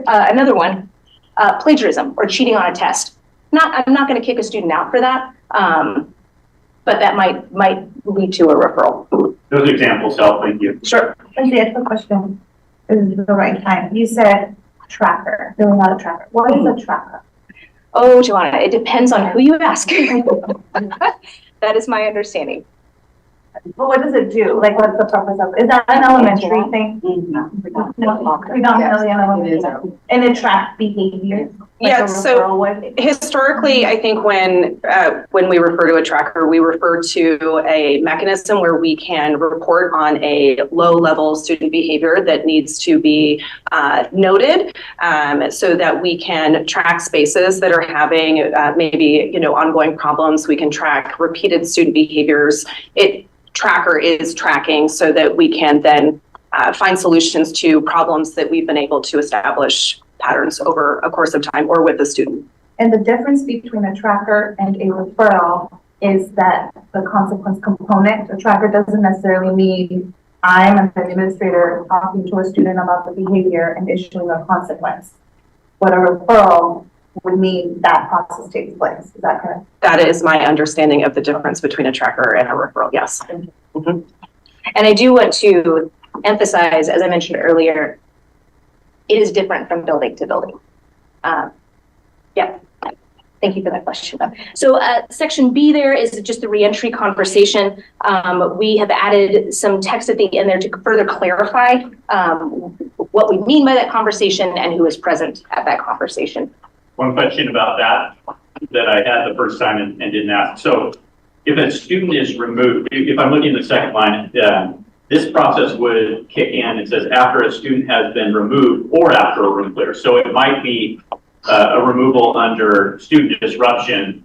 Another one, plagiarism or cheating on a test. I'm not going to kick a student out for that, but that might lead to a referral. Those examples help. Thank you. Sure. Lindsay, I have a question. This is the right time. You said tracker, filling out a tracker. What is a tracker? Oh, Joanna, it depends on who you ask. That is my understanding. Well, what does it do? Like, what's the purpose of it? Is that an elementary thing? Predominantly elementary. And it tracks behavior? Like Yeah, so historically, I think when we refer to a tracker, we refer to a mechanism where we can report on a low-level student behavior that needs to be noted, so that we can track spaces that are having maybe ongoing problems. We can track repeated student behaviors. Tracker is tracking so that we can then find solutions to problems that we've been able to establish patterns over a course of time or with the student. And the difference between a tracker and a referral is that the consequence component. A tracker doesn't necessarily mean I'm an administrator talking to a student about the behavior and issuing a consequence. What a referral would mean that process takes place. Is that correct? That is my understanding of the difference between a tracker and a referral, yes. Mm-hmm. And I do want to emphasize, as I mentioned earlier, it is different from building to building. Yeah, thank you for that question. So section B there is just the reentry conversation. We have added some text at the end there to further clarify what we mean by that conversation and who is present at that conversation. One question about that I had the first time and didn't ask. So if a student is removed, if I'm looking at the second line, this process would kick in. It says after a student has been removed or after a room clear. So it might be a removal under student disruption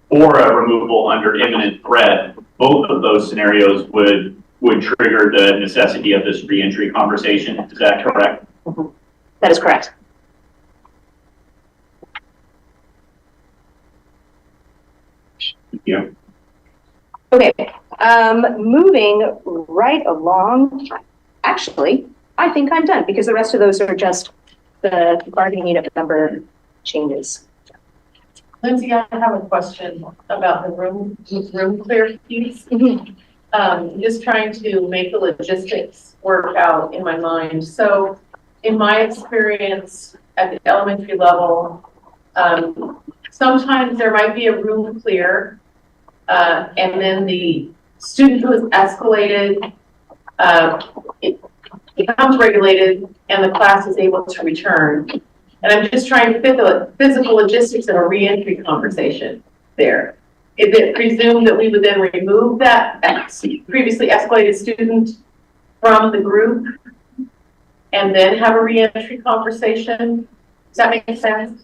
or a removal under imminent threat. Both of those scenarios would trigger the necessity of this reentry conversation. Is that correct? Mm-hmm. That is correct. Yeah. Okay, moving right along. Actually, I think I'm done because the rest of those are just the bargaining unit number changes. Lindsay, I have a question about the room clear piece. Just trying to make the logistics work out in my mind. So in my experience at the elementary level, sometimes there might be a room clear, and then the student who is escalated, it becomes regulated and the class is able to return. And I'm just trying to fit the physical logistics of a reentry conversation there. Is it presumed that we would then remove that previously escalated student from the group and then have a reentry conversation? Does that make sense?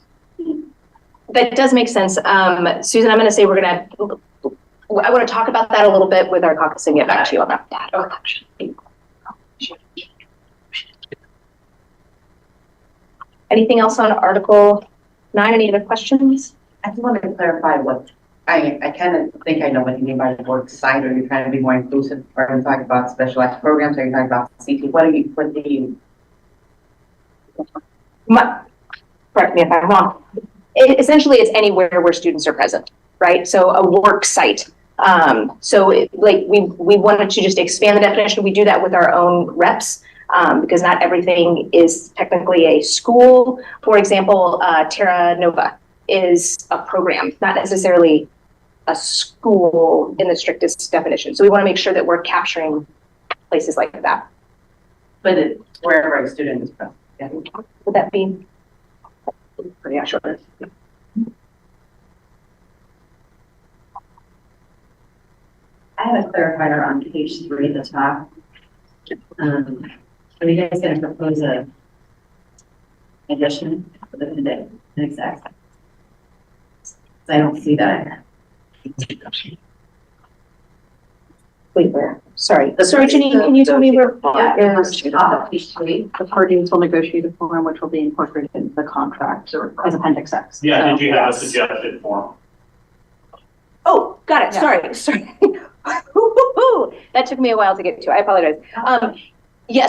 That does make sense. Susan, I'm going to say I want to talk about that a little bit with our caucus and get back to you on that. Okay. Anything else on Article 9? Any other questions? I just wanted to clarify what, I kind of think I know what you mean by the word site. Are you trying to be more inclusive? Are you talking about specialized programs? Are you talking about CT? What do you? Correct me if I'm wrong. Essentially, it's anywhere where students are present, right? So a work site. We wanted to just expand the definition. We do that with our own reps. Because not everything is technically a school. For example, Terra Nova is a program, not necessarily a school in the strictest definition. So we want to make sure that we're capturing places like that. But it's wherever a student is present. Yeah. Would that be? Yeah, sure. I have a clarifier on page 3 at the top. Are you guys gonna propose a addition for the exact? I don't see that. Wait, where? Sorry, Janine, can you tell me where? Yeah, it's top of page 3. The parties will negotiate a form which will be incorporated into the contract or as appendix X. Yeah, So- did you have a suggested form? Oh, got it, Yeah. sorry. That took me a while to get to, I apologize. Yeah,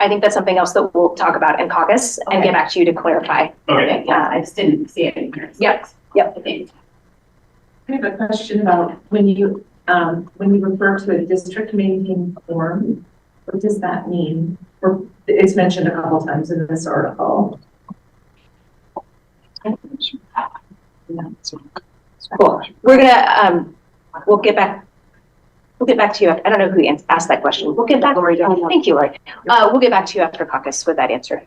I think that's something else that we'll talk about in caucus and get back to you to clarify. Okay, Yeah, I just didn't see it in here. Yep. Okay. I have a question about when you refer to a district maintained form, what does that mean? Or it's mentioned a couple times in this article. Cool. We're gonna, we'll get back to you. I don't know who asked that question. We'll get back. Thank you, Lori. We'll get back to you after caucus with that answer.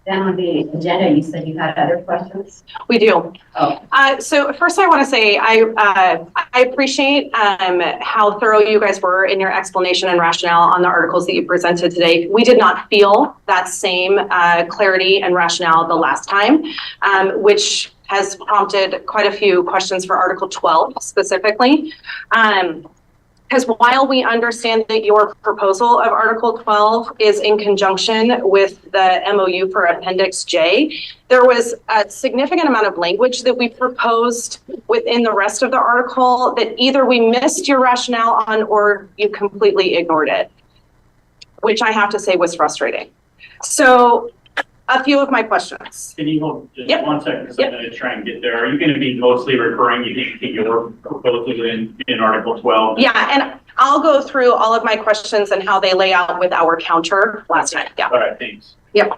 Then on the agenda, you said you had other questions? We do. Oh. So first I want to say, I appreciate how thorough you guys were in your explanation and rationale on the articles that you presented today. We did not feel that same clarity and rationale the last time, which has prompted quite a few questions for Article 12 specifically. Because while we understand that your proposal of Article 12 is in conjunction with the MOU for Appendix J, there was a significant amount of language that we proposed within the rest of the article that either we missed your rationale on or you completely ignored it, which I have to say was frustrating. So a few of my questions. can you hold just Yep. 1 second, because I'm going to try and get there. Are you going to be mostly referring, you think, to your proposal in Article 12? Yeah, and I'll go through all of my questions and how they lay out with our counter last time. Yeah. All right, thanks. Yep.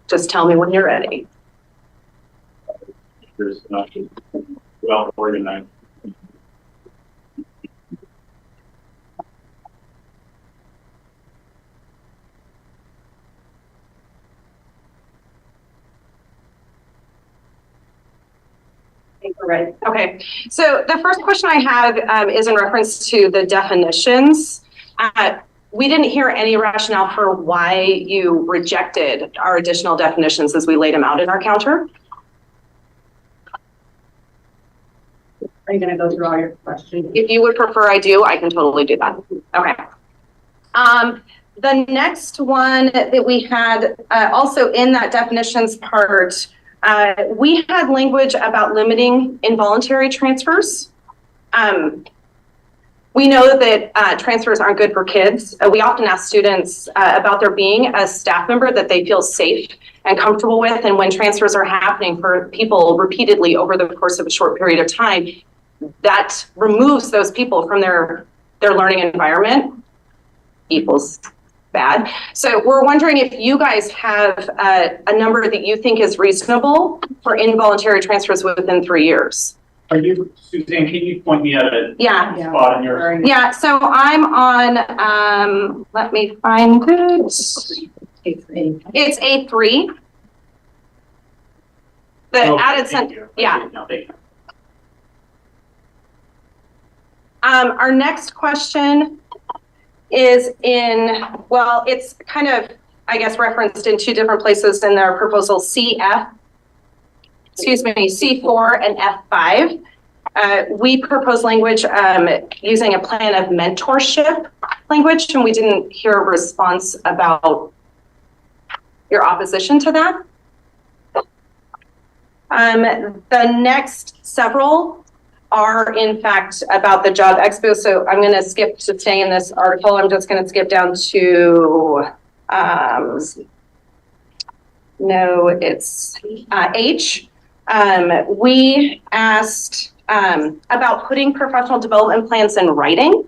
Just tell me when you're ready. There's not well organized. Right. Okay. So the first question I have is in reference to the definitions. We didn't hear any rationale for why you rejected our additional definitions as we laid them out in our counter. Are you gonna go through all your questions? If you would prefer I do, I can totally do that. Okay. The next one that we had also in that definitions part, we had language about limiting involuntary transfers. We know that transfers aren't good for kids. We often ask students about there being a staff member that they feel safe and comfortable with. And when transfers are happening for people repeatedly over the course of a short period of time, that removes those people from their learning environment equals bad. So we're wondering if you guys have a number that you think is reasonable for involuntary transfers within 3 years. Are you, Suzanne, can you point me at a Yeah. spot in yours? Yeah, so I'm on, let me find it. It's A3. The Oh, added thank you. yeah. No, thank you. Our next question is in, well, it's kind of, I guess, referenced in two different places in their proposal, C4 and F5. We propose language using a plan of mentorship language, and we didn't hear a response about your opposition to that. The next several are in fact about the job expo. So I'm going to skip to stay in this article. I'm just going to skip down to, no, it's H. We asked about putting professional development plans in writing,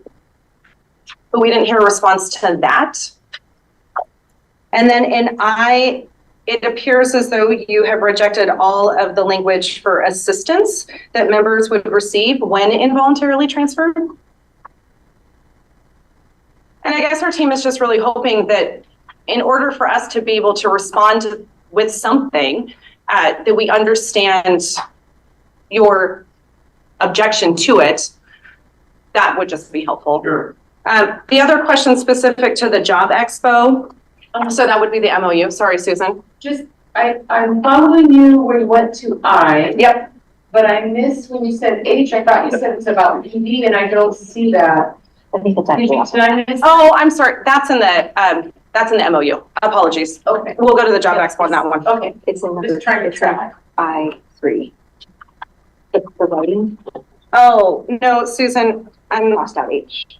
but we didn't hear a response to that. And then in I, it appears as though you have rejected all of the language for assistance that members would receive when involuntarily transferred. And I guess our team is just really hoping that in order for us to be able to respond with something, that we understand your objection to it, that would just be helpful. Sure. The other question specific to the Job Expo, so that would be the MOU. Sorry, Susan. I'm following you where you went to I. Yep. But I missed when you said H, I thought you said it's about PD and I don't see that. I think it's Did I miss? Oh, I'm sorry. That's in the MOU. Apologies. Okay, We'll go to the Job Expo on that one. okay, It's in just trying to track. I3. It's the writing, Oh, no, Susan, I'm crossed out H.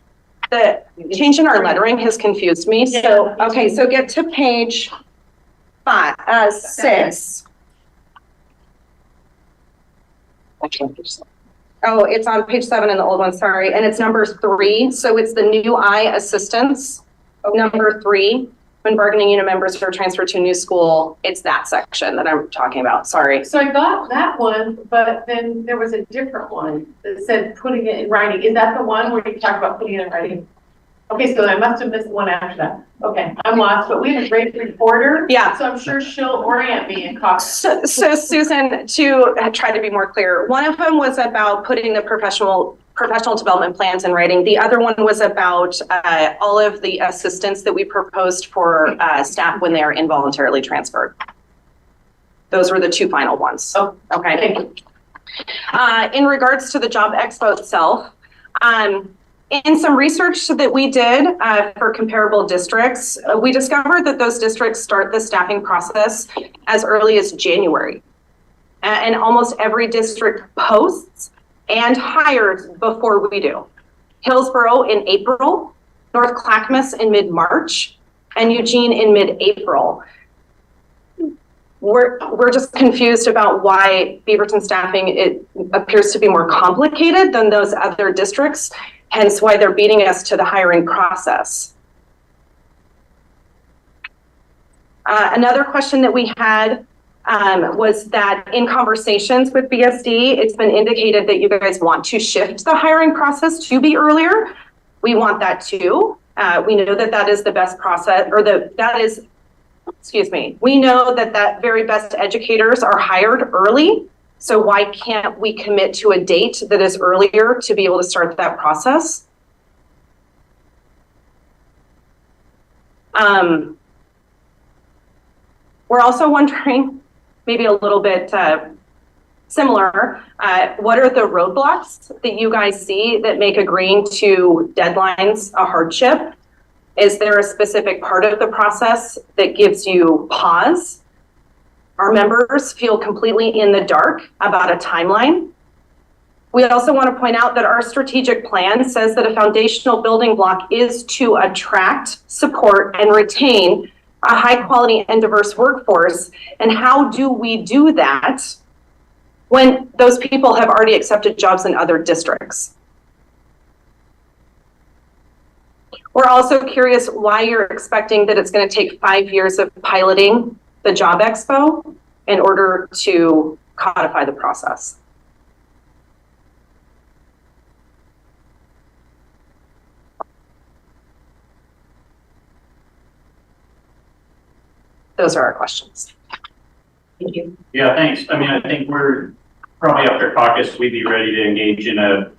the change in our lettering has confused me. So, okay, so get to page 6. Oh, it's on page 7 in the old one, sorry. And it's number 3. So it's the new I assistance, number 3. When bargaining unit members are transferred to a new school, it's that section that I'm talking about. Sorry. So I got that one, but then there was a different one that said putting it in writing. Is that the one where you talk about putting it in writing? Okay, so I must have missed the one after that. Okay, I'm lost, but we have a great reporter. Yeah. So I'm sure she'll orient me in copy. So Susan, to try to be more clear, one of them was about putting the professional development plans in writing. The other one was about all of the assistance that we proposed for staff when they are involuntarily transferred. Those were the 2 final ones. Oh, okay. Thank you. In regards to the Job Expo itself, in some research that we did for comparable districts, we discovered that those districts start the staffing process as early as January. And almost every district posts and hires before we do. Hillsborough in April, North Clackamas in mid-March, and Eugene in mid-April. We're just confused about why Beaverton staffing, it appears to be more complicated than those other districts, hence why they're beating us to the hiring process. Another question that we had was that in conversations with BSD, it's been indicated that you guys want to shift the hiring process to be earlier. We want that too. We know that that is the best process, or we know that very best educators are hired early. So why can't we commit to a date that is earlier to be able to start that process? We're also wondering, maybe a little bit similar, what are the roadblocks that you guys see that make agreeing to deadlines a hardship? Is there a specific part of the process that gives you pause? Our members feel completely in the dark about a timeline. We also want to point out that our strategic plan says that a foundational building block is to attract, support, and retain a high quality and diverse workforce. And how do we do that when those people have already accepted jobs in other districts? We're also curious why you're expecting that it's going to take 5 years of piloting the Job Expo in order to codify the process. Those are our questions. Thank you. Yeah, thanks. I mean, I think we're probably after caucus, we'd be ready to engage in a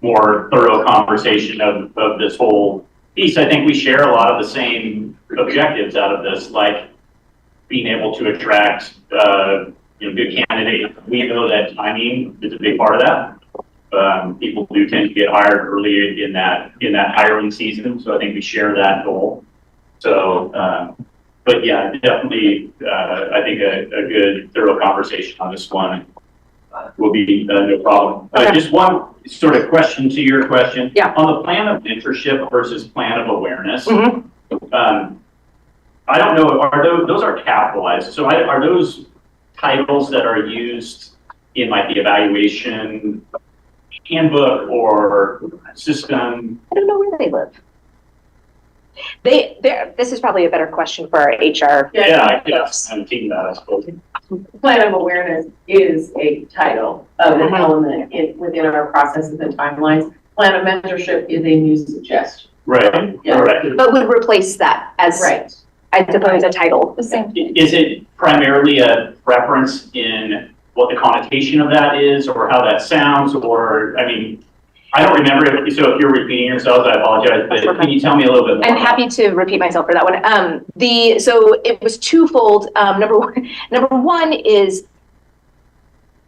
more thorough conversation of this whole piece. I think we share a lot of the same objectives out of this, like being able to attract good candidates. We know that timing is a big part of that. People do tend to get hired early in that hiring season, so I think we share that goal. So, but yeah, definitely, I think a good thorough conversation on this one will be no problem. Okay. Just one sort of question to your question. Yeah. On the plan of mentorship versus plan of awareness, Mm-hmm. I don't know, those are capitalized. So are those titles that are used in like the evaluation handbook or system? I don't know where they live. This is probably a better question for our HR. Yeah, I guess I'm team that, I suppose. Plan of awareness is a title of an element within our processes and timelines. Plan of mentorship is a new suggestion. Right, Yeah. right. But would replace that as, I suppose, a title. Is it primarily a preference in what the connotation of that is or how that sounds, or, I mean, I don't remember if, so if you're repeating yourselves, I apologize, but can you tell me a little bit more? I'm happy to repeat myself for that one. So it was twofold. Number one is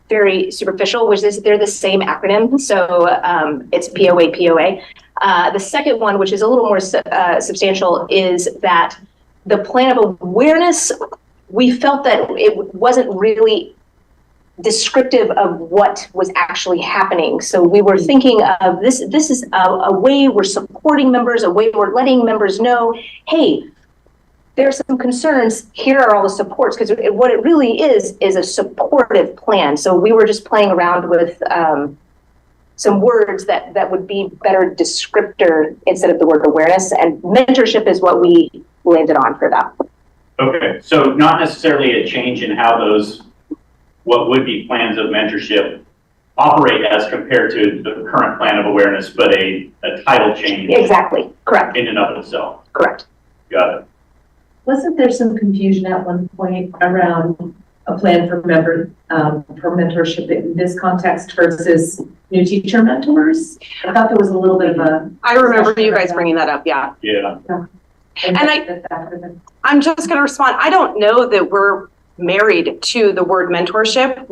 very superficial, which is they're the same acronym. So it's POA. The second one, which is a little more substantial, is that the plan of awareness, we felt that it wasn't really descriptive of what was actually happening. So we were thinking of this is a way we're supporting members, a way we're letting members know, hey, there are some concerns, here are all the supports, because what it really is a supportive plan. So we were just playing around with some words that would be better descriptor instead of the word awareness, and mentorship is what we landed on for that. Okay, so not necessarily a change in how those, what would be plans of mentorship operate as compared to the current plan of awareness, but a title change. Exactly, correct, In and of itself. correct. Got it. Wasn't there some confusion at one point around a plan for mentorship in this context versus new teacher mentors? I thought there was a little bit of a. I remember you guys bringing that up, yeah. Yeah. And I'm just gonna respond, I don't know that we're married to the word mentorship.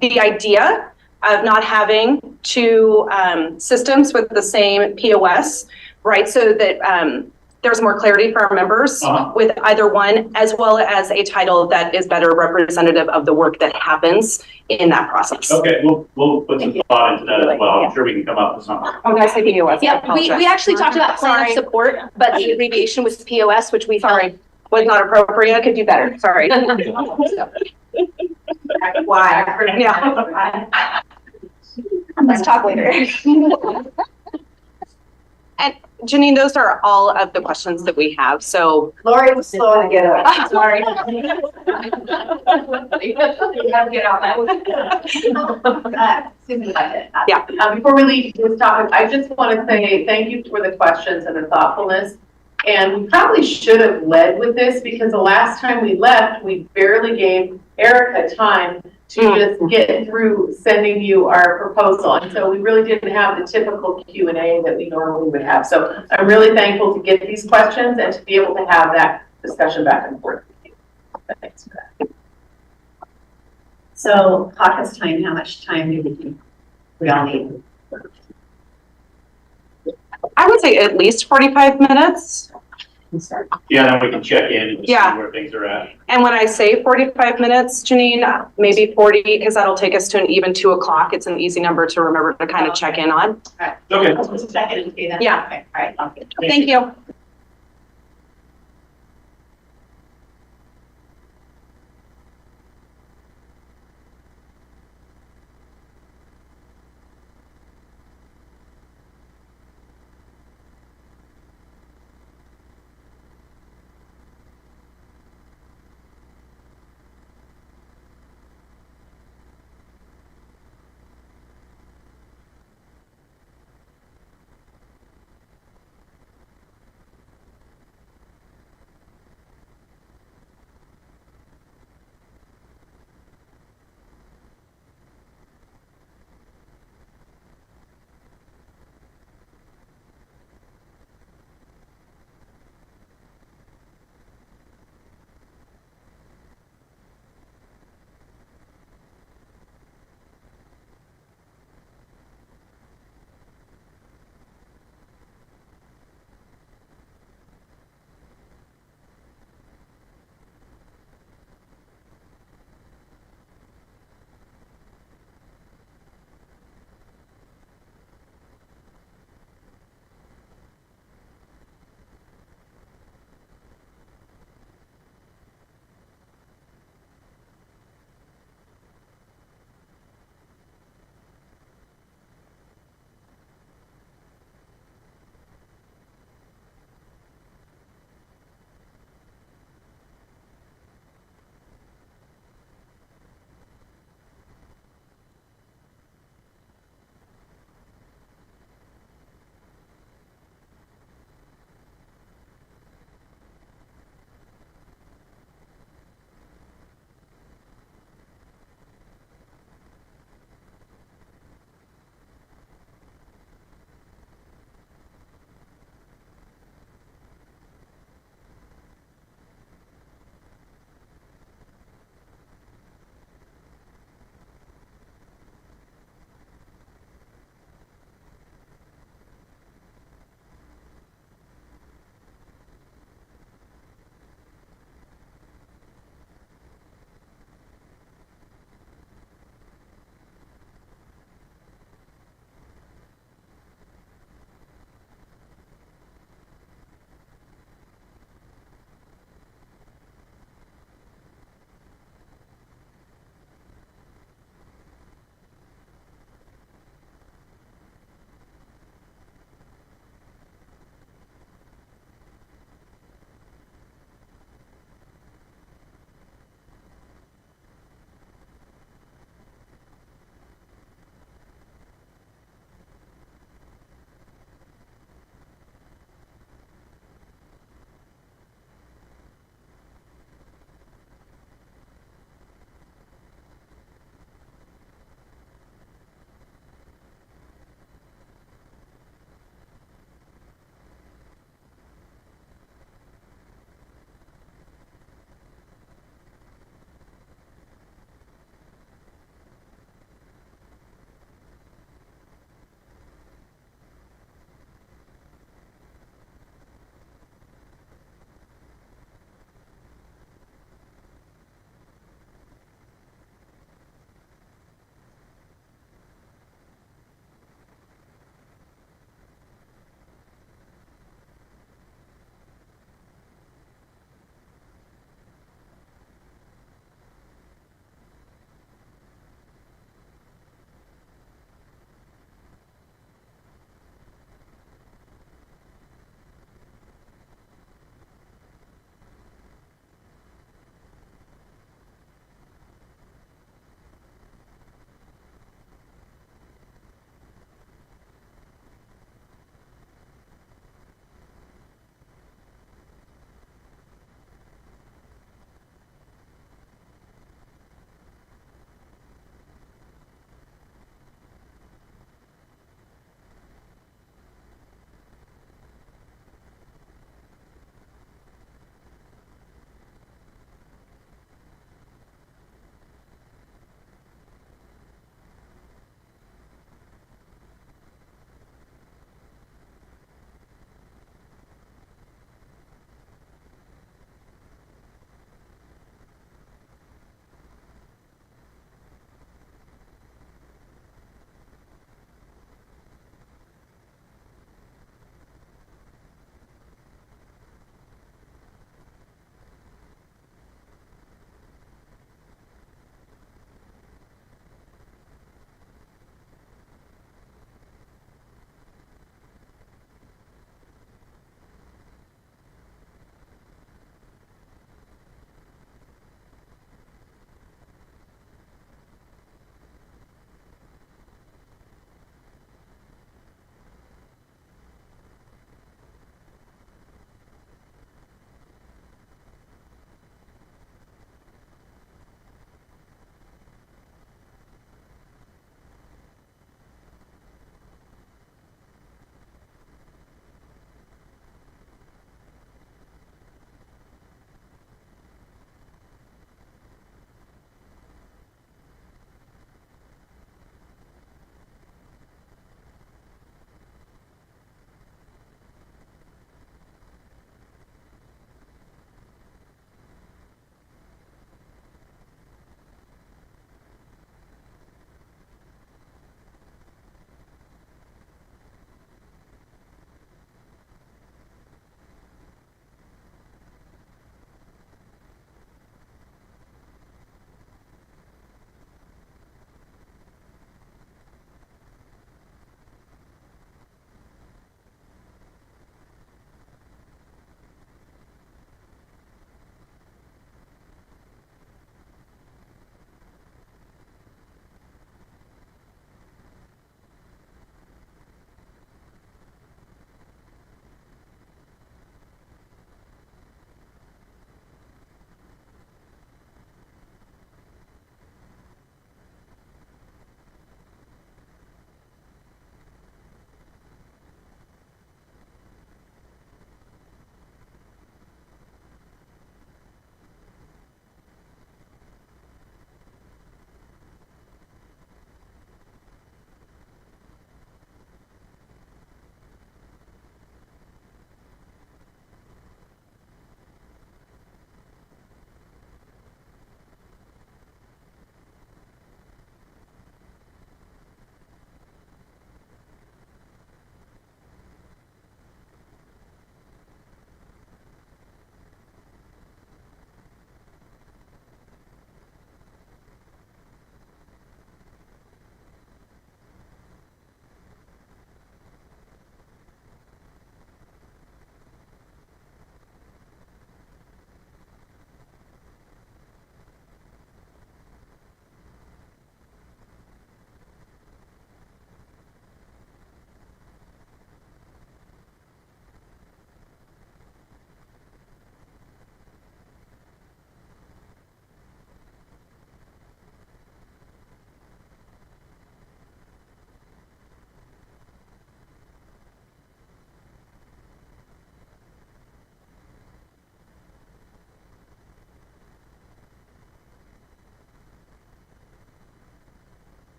The idea of not having two systems with the same POS, right? So that there's more clarity for our members with either one, as well as a title that is better representative of the work that happens in that process. Okay, we'll put some thought into that as well. I'm sure we can come up with something. Oh, did I say POS? Yeah, we actually talked about plan of support, but the abbreviation was POS, which we felt Was not appropriate. could do better, sorry. Why? Yeah. Let's talk later. And Janine, those are all of the questions that we have. So Lori was slow to get up. sorry. You have to get out that. Yeah. Before we leave this topic, I just want to say thank you for the questions and the thoughtfulness. And we probably should have led with this because the last time we left, we barely gave Erica time to just get through sending you our proposal. And so we really didn't have the typical Q&A that we normally would have. So I'm really thankful to get these questions and to be able to have that discussion back and forth with you. Thanks for that. So caucus time, how much time do we think we all need? I would say at least 45 minutes. Yeah, then we can check in and see Yeah. where things are at. And when I say 45 minutes, Janine, maybe 40, because that'll take us to an even 2 o'clock. It's an easy number to remember to kind of check in on. Okay. Yeah. Okay, all right. Thank you.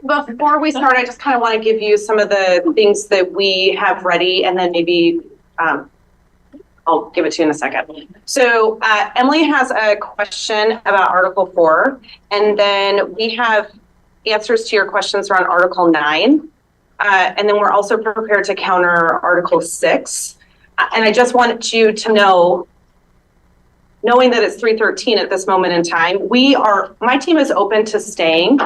Before we start, I just kind of want to give you some of the things that we have ready, and then maybe I'll give it to you in a second. So Emily has a question about Article 4, and then we have answers to your questions around Article 9. And then we're also prepared to counter Article 6. And I just want you to know, knowing that it's 3:13 at this moment in time, my team is open to staying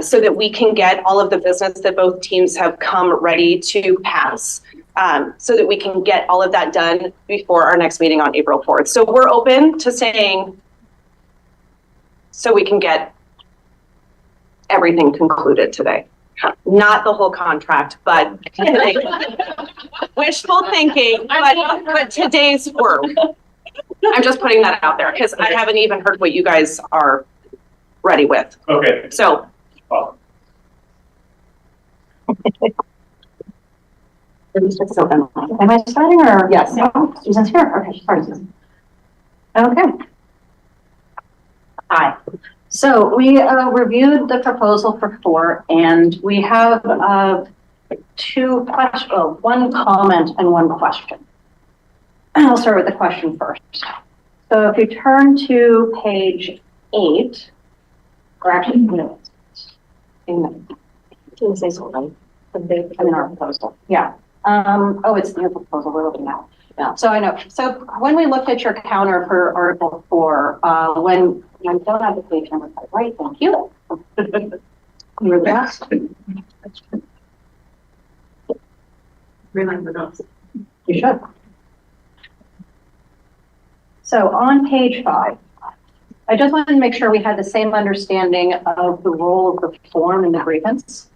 so that we can get all of the business that both teams have come ready to pass, so that we can get all of that done before our next meeting on April 4th. So we're open to staying so we can get everything concluded today. Not the whole contract, but wishful thinking, but today's work. I'm just putting that out there because I haven't even heard what you guys are ready with. Okay. So. Am I starting or? Yes. Susan's here. Okay, start, Susan. Okay. Hi. So we reviewed the proposal for 4, and we have one comment and one question. I'll start with the question first. So if you turn to page 8, or actually, no, didn't say so, right? In our proposal, yeah. It's in your proposal we're looking at. Yeah. So I know. So when we looked at your counter for Article 4, when I don't have the page number right, thank you. You're the best. Remember those. You should. So on page 5, I just wanted to make sure we had the same understanding of the role of the form in the grievance.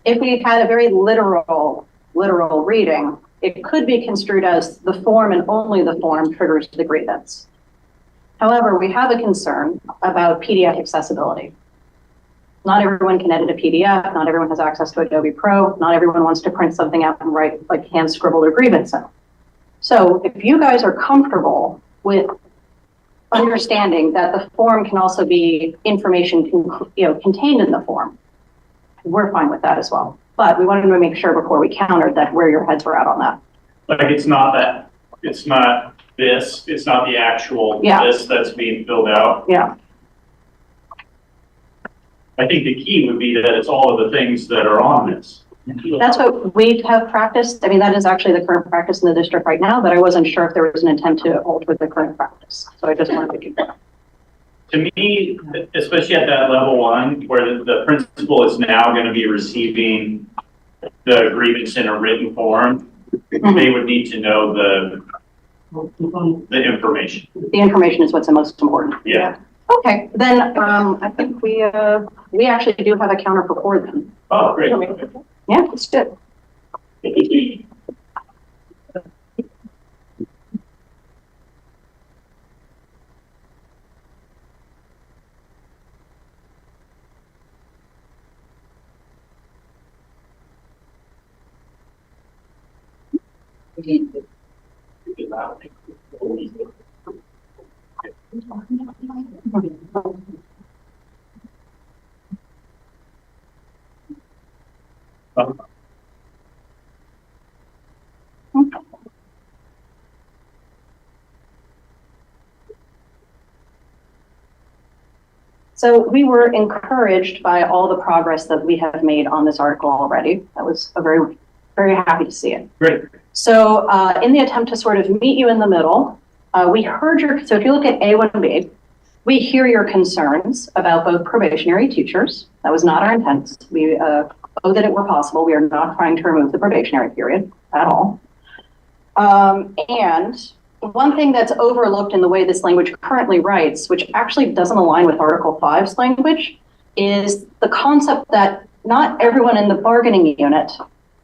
If we had a very literal reading, it could be construed as the form and only the form triggers the grievance. However, we have a concern about PDF accessibility. Not everyone can edit a PDF, not everyone has access to Adobe Pro, not everyone wants to print something out and write, like hand scribble their grievance in. So if you guys are comfortable with understanding that the form can also be information contained in the form, we're fine with that as well. But we wanted to make sure before we countered that where your heads were at on that. Like it's not the actual list that's being filled out. Yeah. I think the key would be that it's all of the things that are on this. That's what we have practiced. I mean, that is actually the current practice in the district right now, but I wasn't sure if there was an intent to alter the current practice. So I just wanted to keep that. To me, especially at that level 1, where the principal is now going to be receiving the grievance in a written form, they would need to know the information. The information is what's the most important. Yeah. Okay, then I think we actually do have a counter for 4 then. Oh, great. Yeah, it's good. So we were encouraged by all the progress that we have made on this article already. That was very, very happy to see it. Great. So in the attempt to sort of meet you in the middle, we heard so if you look at A1B, we hear your concerns about both probationary teachers. That was not our intent. We that it were possible. We are not trying to remove the probationary period at all. And one thing that's overlooked in the way this language currently writes, which actually doesn't align with Article 5's language, is the concept that not everyone in the bargaining unit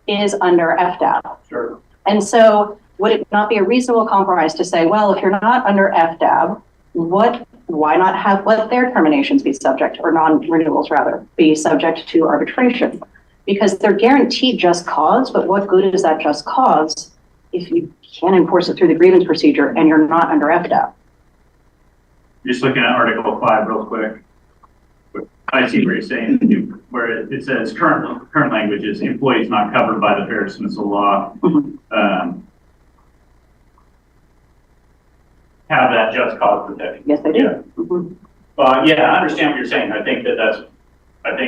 is under FDAB. Sure. And so would it not be a reasonable compromise to say, well, if you're not under FDAB, why not let their terminations be subject, or non-renewals rather, be subject to arbitration? Because they're guaranteed just cause, but what good is that just cause if you can't enforce it through the grievance procedure and you're not under FDAB? Just looking at Article 5 real quick. I see what you're saying. where it says current language is employees not covered by the fair dismissal law. Have that just cause protection. Yes, I do. Yeah. Yeah, I understand what you're saying. I think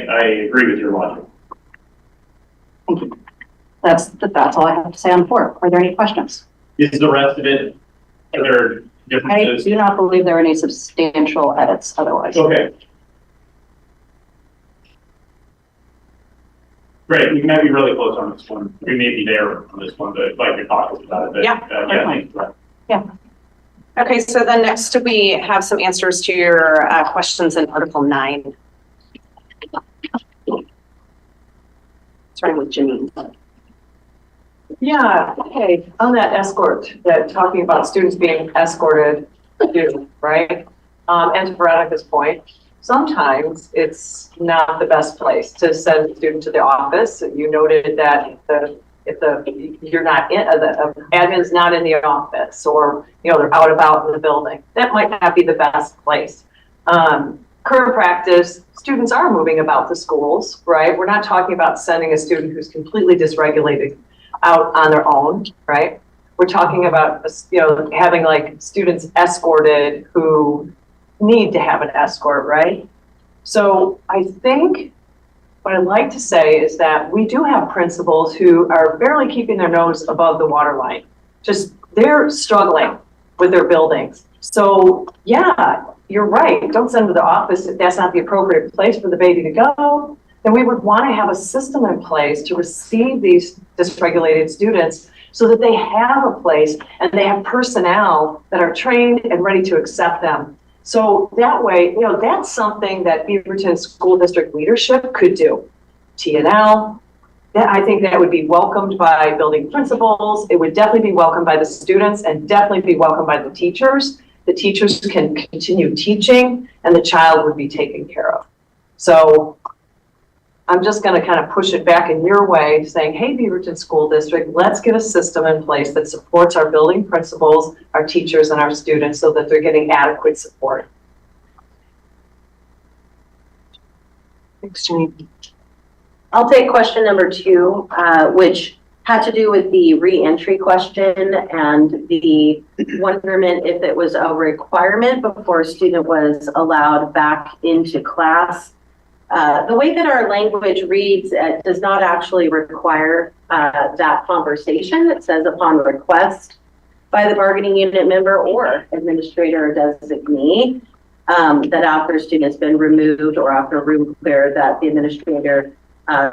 I agree with your logic. Thank you. That's all I have to say on 4. Are there any questions? Is the rest of it, are there I differences? do not believe there are any substantial edits otherwise. Okay. Great, we might be really close on this one. We may be there on this one, but like you're talking about it. But, Yeah, yeah, Okay, so then next we have some answers to your questions in Article 9. Starting with Janine. Yeah, okay, on that escort, that talking about students being escorted to, right? And to Veronica's point, sometimes it's not the best place to send a student to the office. You noted that if you're not in, the admin's not in the office, or, you know, they're out about in the building, that might not be the best place. Current practice, students are moving about the schools, right? We're not talking about sending a student who's completely dysregulated out on their own, right? We're talking about, you know, having like students escorted who need to have an escort, right? So I think what I'd like to say is that we do have principals who are barely keeping their nose above the waterline. Just, they're struggling with their buildings. So yeah, you're right. Don't send them to the office if that's not the appropriate place for the baby to go. Then we would want to have a system in place to receive these dysregulated students so that they have a place and they have personnel that are trained and ready to accept them. So that way, you know, that's something that Beaverton School District leadership could do. T&L, I think that would be welcomed by building principals. It would definitely be welcomed by the students and definitely be welcomed by the teachers. The teachers can continue teaching and the child would be taken care of. So I'm just going to kind of push it back in your way, saying, hey, Beaverton School District, let's get a system in place that supports our building principals, our teachers, and our students so that they're getting adequate support. Thanks, Janine. I'll take question number 2, which had to do with the re-entry question and the wonderment if it was a requirement before a student was allowed back into class. The way that our language reads does not actually require that conversation. It says upon request by the bargaining unit member or administrator or designee, that after a student has been removed or after a room clear, that the administrator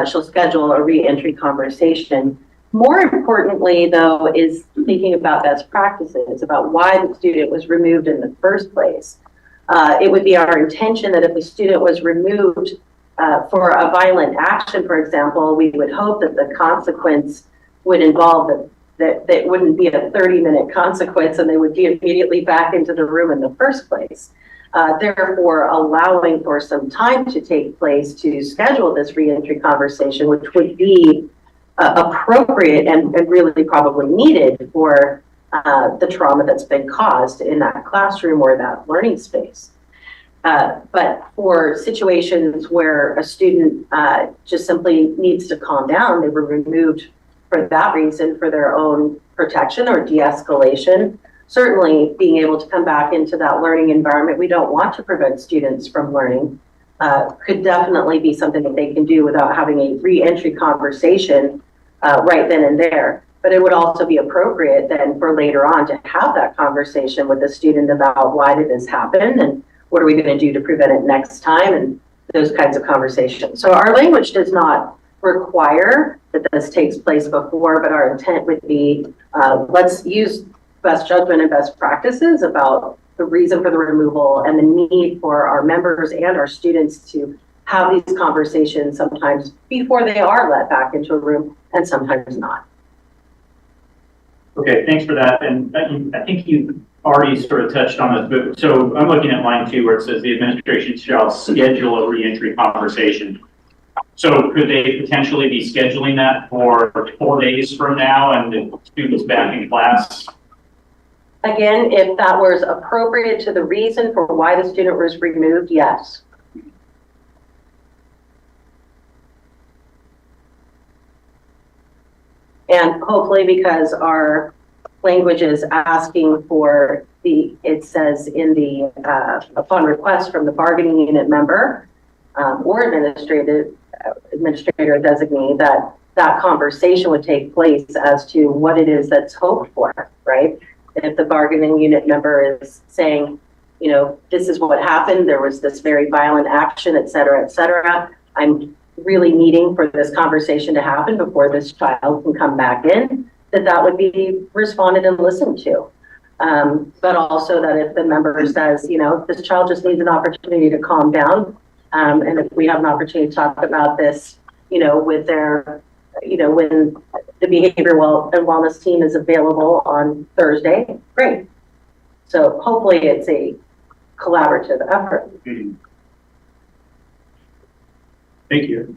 shall schedule a re-entry conversation. More importantly, though, is thinking about best practices, about why the student was removed in the first place. It would be our intention that if the student was removed for a violent action, for example, we would hope that the consequence would involve that it wouldn't be a 30-minute consequence and they would be immediately back into the room in the first place. Therefore, allowing for some time to take place to schedule this reentry conversation, which would be appropriate and really probably needed for the trauma that's been caused in that classroom or that learning space. But for situations where a student just simply needs to calm down, they were removed for that reason, for their own protection or de-escalation. Certainly being able to come back into that learning environment, we don't want to prevent students from learning, could definitely be something that they can do without having a re-entry conversation right then and there. But it would also be appropriate then for later on to have that conversation with the student about why did this happen and what are we going to do to prevent it next time, and those kinds of conversations. So our language does not require that this takes place before, but our intent would be let's use best judgment and best practices about the reason for the removal and the need for our members and our students to have these conversations sometimes before they are let back into a room and sometimes not. Okay, thanks for that. And I think you already sort of touched on this, but so I'm looking at line 2 where it says the administration shall schedule a reentry conversation. So could they potentially be scheduling that for 4 days from now and the students back in class? Again, if that was appropriate to the reason for why the student was removed, yes. And hopefully because our language is asking for it says in the, upon request from the bargaining unit member, or administrator designee, that conversation would take place as to what it is that's hoped for, right? If the bargaining unit member is saying, you know, this is what happened, there was this very violent action, et cetera, I'm really needing for this conversation to happen before this child can come back in, that would be responded and listened to. But also that if the member says, you know, this child just needs an opportunity to calm down, and if we have an opportunity to talk about this, you know, with their, you know, when the behavioral and wellness team is available on Thursday, great. So hopefully it's a collaborative effort. Thank you.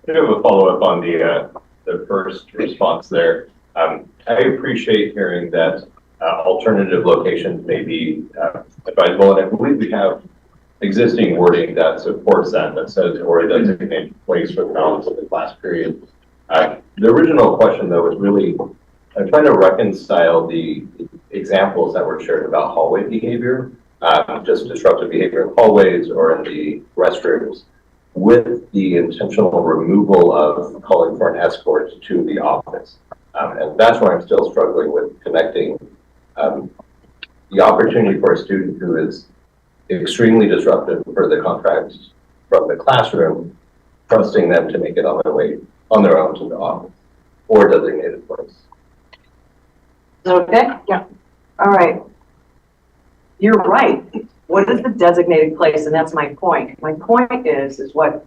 I have a follow-up on the first response there. I appreciate hearing that alternative locations may be advisable, and I believe we have existing wording that supports that says, or a designated place for the balance of the class period. The original question, though, was really trying to reconcile the examples that were shared about hallway behavior, just disruptive behavior in hallways or in the restrooms, with the intentional removal of calling for an escort to the office. And that's where I'm still struggling with connecting the opportunity for a student who is extremely disruptive for the contract from the classroom, trusting them to make it on their own to the office or designated place. Okay? Yeah. All right. You're right. What is the designated place? And that's my point. My point is what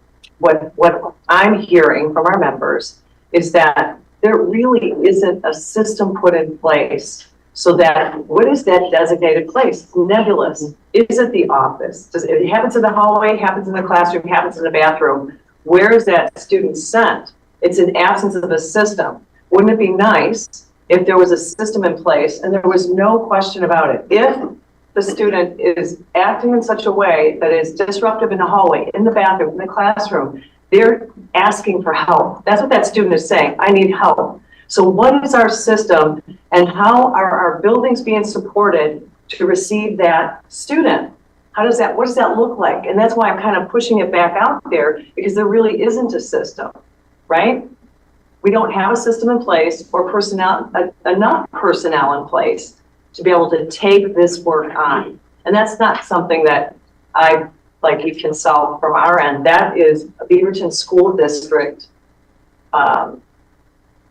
I'm hearing from our members is that there really isn't a system put in place so that, what is that designated place? It's nebulous. Is it the office? Does it happens in the hallway, happens in the classroom, happens in the bathroom? Where is that student sent? It's an absence of a system. Wouldn't it be nice if there was a system in place and there was no question about it? If the student is acting in such a way that is disruptive in the hallway, in the bathroom, in the classroom, they're asking for help. That's what that student is saying. I need help. So what is our system and how are our buildings being supported to receive that student? What does that look like? And that's why I'm kind of pushing it back out there, because there really isn't a system, right? We don't have a system in place or enough personnel in place to be able to take this work on. And that's not something that we can solve from our end. That is a Beaverton School District,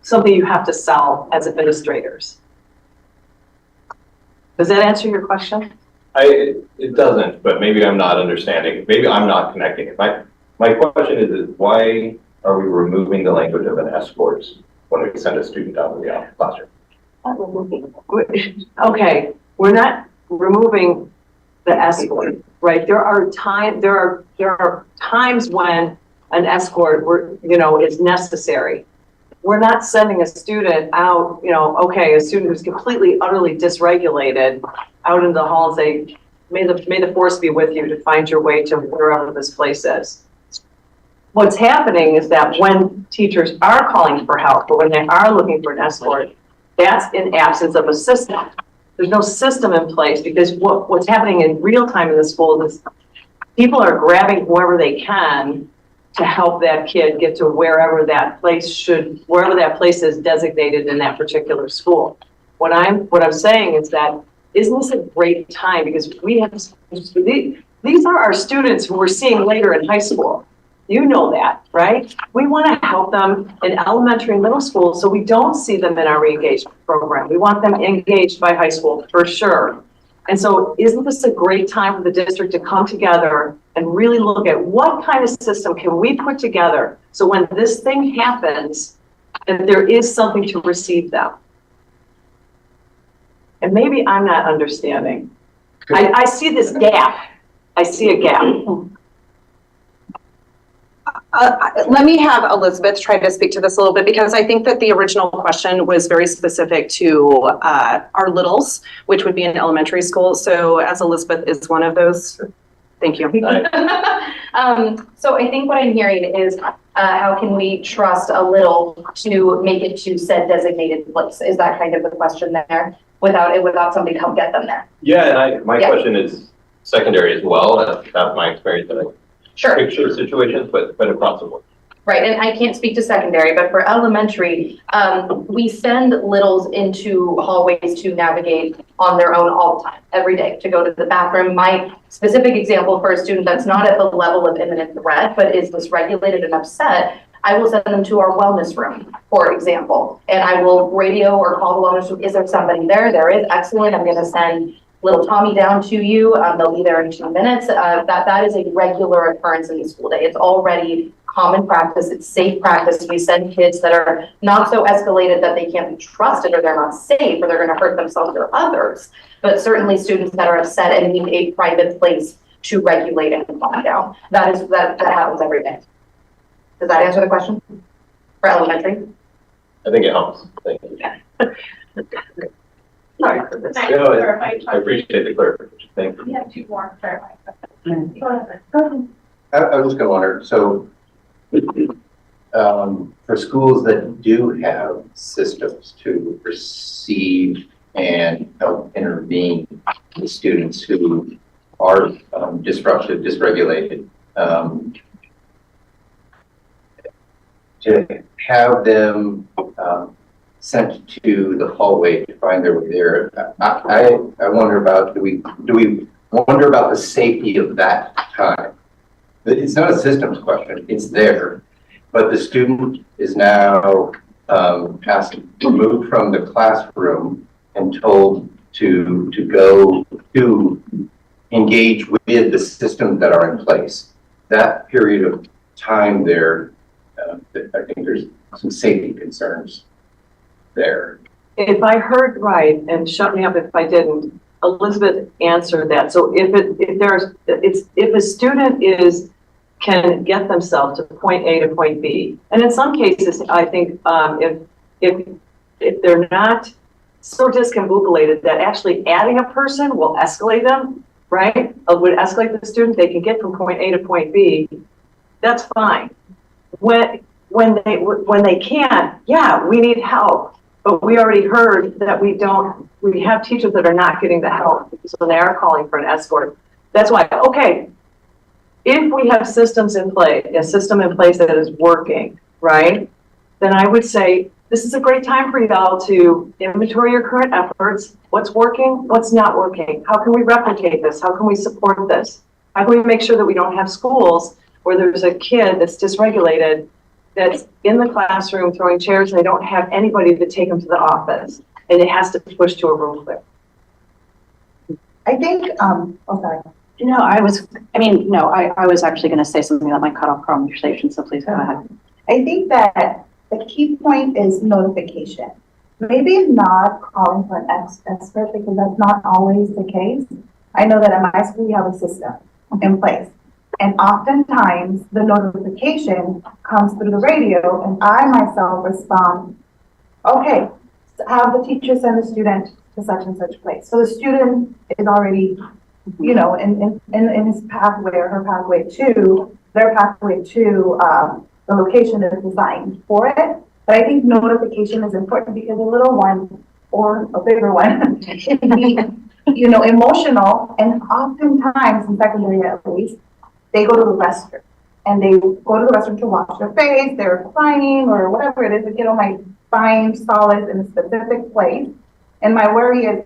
something you have to solve as administrators. Does that answer your question? It doesn't, but maybe I'm not understanding. Maybe I'm not connecting it. My question is why are we removing the language of an escort when we send a student out of the classroom? Okay, we're not removing the escort, right? There are times when an escort is necessary. We're not sending a student out, a student who's completely, utterly dysregulated out into the hall and say, may the force be with you to find your way to wherever this place is. What's happening is that when teachers are calling for help, or when they are looking for an escort, that's in absence of a system. There's no system in place, because what's happening in real time in the school is people are grabbing whoever they can to help that kid get to wherever that place is designated in that particular school. What I'm saying is that, isn't this a great time? Because these are our students who we're seeing later in high school. You know that, right? We want to help them in elementary and middle school so we don't see them in our re-engagement program. We want them engaged by high school for sure. And so isn't this a great time for the district to come together and really look at what kind of system can we put together so when this thing happens, that there is something to receive them? And maybe I'm not understanding. I see this gap. I see a gap. Let me have Elizabeth try to speak to this a little bit, because I think that the original question was very specific to our littles, which would be in elementary school. So as Elizabeth is one of those Thank you. So I think what I'm hearing is, how can we trust a little to make it to said designated place? Is that kind of the question there? Without somebody come get them there? Yeah, and my Yeah. question is secondary as well. That's not my experience in Sure. picture situations, but across the board. Right, and I can't speak to secondary, but for elementary, we send littles into hallways to navigate on their own all the time, every day, to go to the bathroom. My specific example for a student that's not at the level of imminent threat, but is dysregulated and upset, I will send them to our wellness room, for example, and I will radio or call the wellness room. Is there somebody there? There is. Excellent. I'm gonna send little Tommy down to you. They'll be there in 2 minutes. That is a regular occurrence in the school day. It's already common practice. It's safe practice. We send kids that are not so escalated that they can't be trusted or they're not safe or they're going to hurt themselves or others, but certainly students that are upset and need a private place to regulate and calm down. That happens every day. Does that answer the question for elementary? I think it helps. Thank you. Sorry for this. No, I appreciate the clarification. Thank you. We have 2 more clarified. I was just gonna wonder, so for schools that do have systems to receive and help intervene with students who are disrupted, dysregulated, to have them sent to the hallway to find their way there. I wonder about, do we wonder about the safety of that time? It's not a systems question, it's there, but the student is now removed from the classroom and told to go to engage with the systems that are in place. That period of time there, I think there's some safety concerns there. If I heard right, and shut me up if I didn't, Elizabeth answered that. So if a student can get themselves to point A to point B, and in some cases, I think if they're not so discombobulated that actually adding a person will escalate them, right? Would escalate the student, they can get from point A to point B. That's fine. When they can't, yeah, we need help. But we already heard that we have teachers that are not getting the help because when they are calling for an escort. That's why, okay, if we have systems in place, a system in place that is working, right? Then I would say, this is a great time for y'all to inventory your current efforts. What's working, what's not working? How can we replicate this? How can we support this? How can we make sure that we don't have schools where there's a kid that's dysregulated that's in the classroom throwing chairs and they don't have anybody to take them to the office and it has to push to a room clear. I think, sorry. No, I was actually going to say something that might cut off conversation, so please go ahead. I think that the key point is notification. Maybe not calling for an expert because that's not always the case. I know that at my school we have a system in place. And oftentimes the notification comes through the radio and I myself respond, okay, have the teacher send the student to such and such place. So the student is already, you know, in his pathway or her pathway to, their pathway to the location that is designed for it. But I think notification is important because a little one or a bigger one can be, you know, emotional. And oftentimes in secondary at least, they go to the restroom and they go to the restroom to wash their face, they're crying or whatever it is, the kiddo might find solace in a specific place. And my worry is,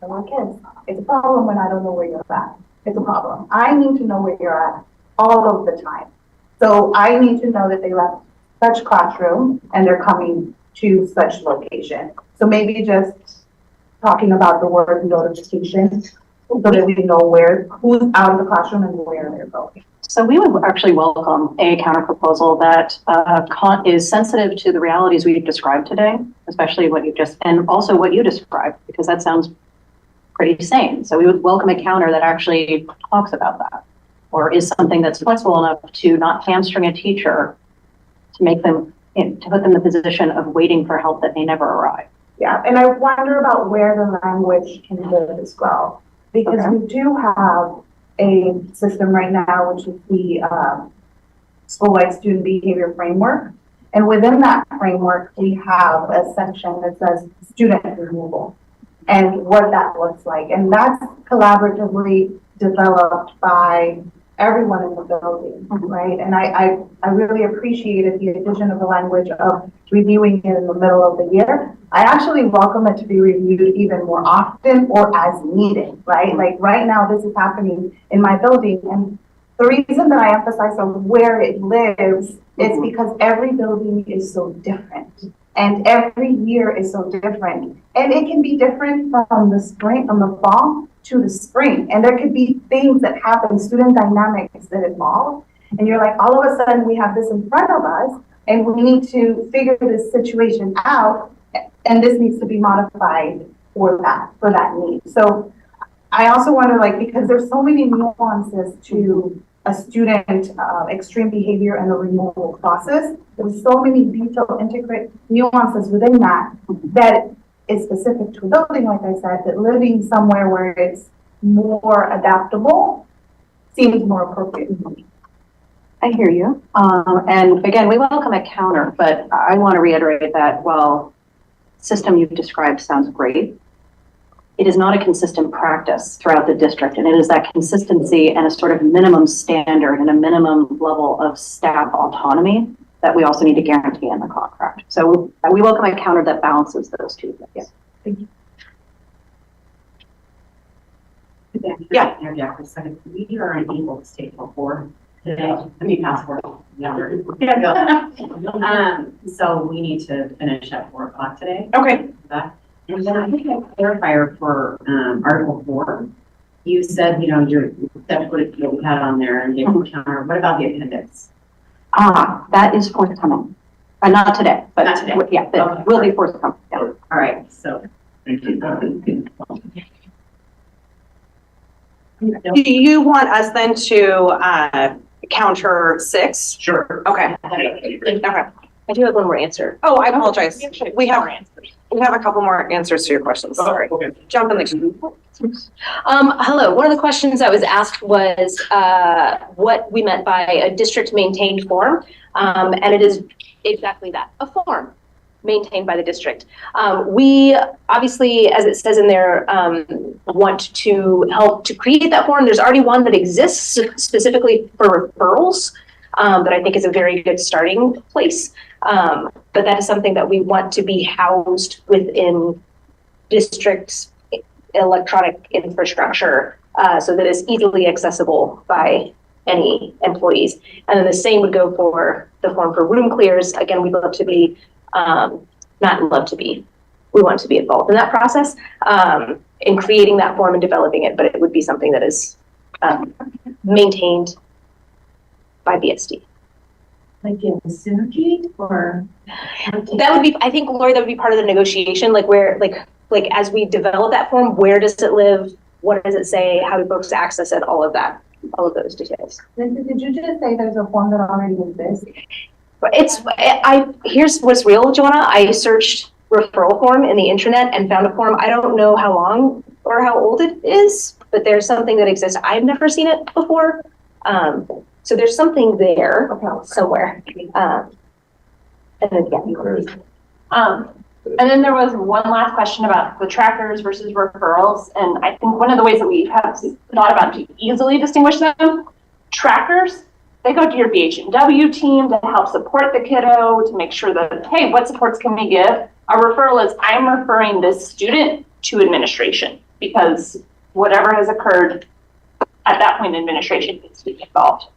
my kids, it's a problem when I don't know where you're at. It's a problem. I need to know where you're at all of the time. So I need to know that they left such classroom and they're coming to such location. So maybe just talking about the word notification so that we know who's out of the classroom and where they're going. So we would actually welcome a counterproposal that is sensitive to the realities we've described today, especially what you just, and also what you described, because that sounds pretty sane. So we would welcome a counter that actually talks about that, or is something that's flexible enough to not hamstring a teacher to make them, to put them in the position of waiting for help that may never arrive. Yeah, and I wonder about where the language can live as well. Because we do have a system right now, which is the school-wide student behavior framework. And within that framework, we have a section that says student removal and what that looks like. And that's collaboratively developed by everyone in the building, right? And I really appreciated the addition of the language of reviewing it in the middle of the year. I actually welcome it to be reviewed even more often or as needed, right? Like right now, this is happening in my building. And the reason that I emphasize on where it lives is because every building is so different. And every year is so different. And it can be different from the spring, from the fall to the spring. And there could be things that happen, student dynamics that evolve. And you're like, all of a sudden we have this in front of us and we need to figure this situation out. And this needs to be modified for that need. So I also wonder, like, because there's so many nuances to a student extreme behavior and the removal process. There's so many detailed, integrate nuances within that that is specific to a building, like I said, that living somewhere where it's more adaptable seems more appropriate. I hear you. And again, we welcome a counter, but I want to reiterate that while the system you've described sounds great, it is not a consistent practice throughout the district. And it is that consistency and a sort of minimum standard and a minimum level of staff autonomy that we also need to guarantee in the contract. So we welcome a counter that balances those two things. Thank you. Yeah. Interject for a second. We are unable to stay till 4 today. I mean, past 4. So we need to finish at 4 o'clock today. Okay. And then I think a clarifier for Article 4. You said, that's what we had on there and gave a counter. What about the appendix? That is forthcoming. Not today, but Not today. Yeah, that Okay. will be forthcoming. Yeah. All right, so. Thank you. Do you want us then to counter 6? Sure. Okay. Okay. I do have one more answer. Oh, I apologize. We have a couple more answers to your questions. Sorry. Okay. Jump in the queue. Hello, one of the questions I was asked was what we meant by a district maintained form. And it is exactly that, a form maintained by the district. We obviously, as it says in there, want to help to create that form. There's already one that exists specifically for referrals that I think is a very good starting place. But that is something that we want to be housed within district's electronic infrastructure so that it's easily accessible by any employees. And then the same would go for the form for room clears. Again, we'd love to be, we want to be involved in that process in creating that form and developing it, but it would be something that is maintained by BSD. Like in synergy or? That would be, I think, Lori, that would be part of the negotiation, like where, like as we develop that form, where does it live? What does it say? How do folks access it? All of that, all of those details. Lindsay, did you just say there's a form that already exists? But here's what's real, Joanna. I searched referral form in the internet and found a form. I don't know how long or how old it is, but there's something that exists. I've never seen it before. So there's something there somewhere. And then, yeah. And then there was one last question about the trackers versus referrals. And I think one of the ways that we have thought about to easily distinguish them, trackers, they go to your BHW team to help support the kiddo, to make sure that, hey, what supports can we give? A referral is, I'm referring this student to administration because whatever has occurred at that point, administration needs to be involved.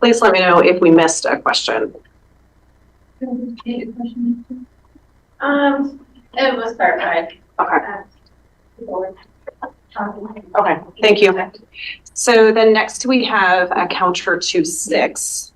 Please let me know if we missed a question. It was clarified. Okay. Okay, thank you. So then next we have a counter to 6.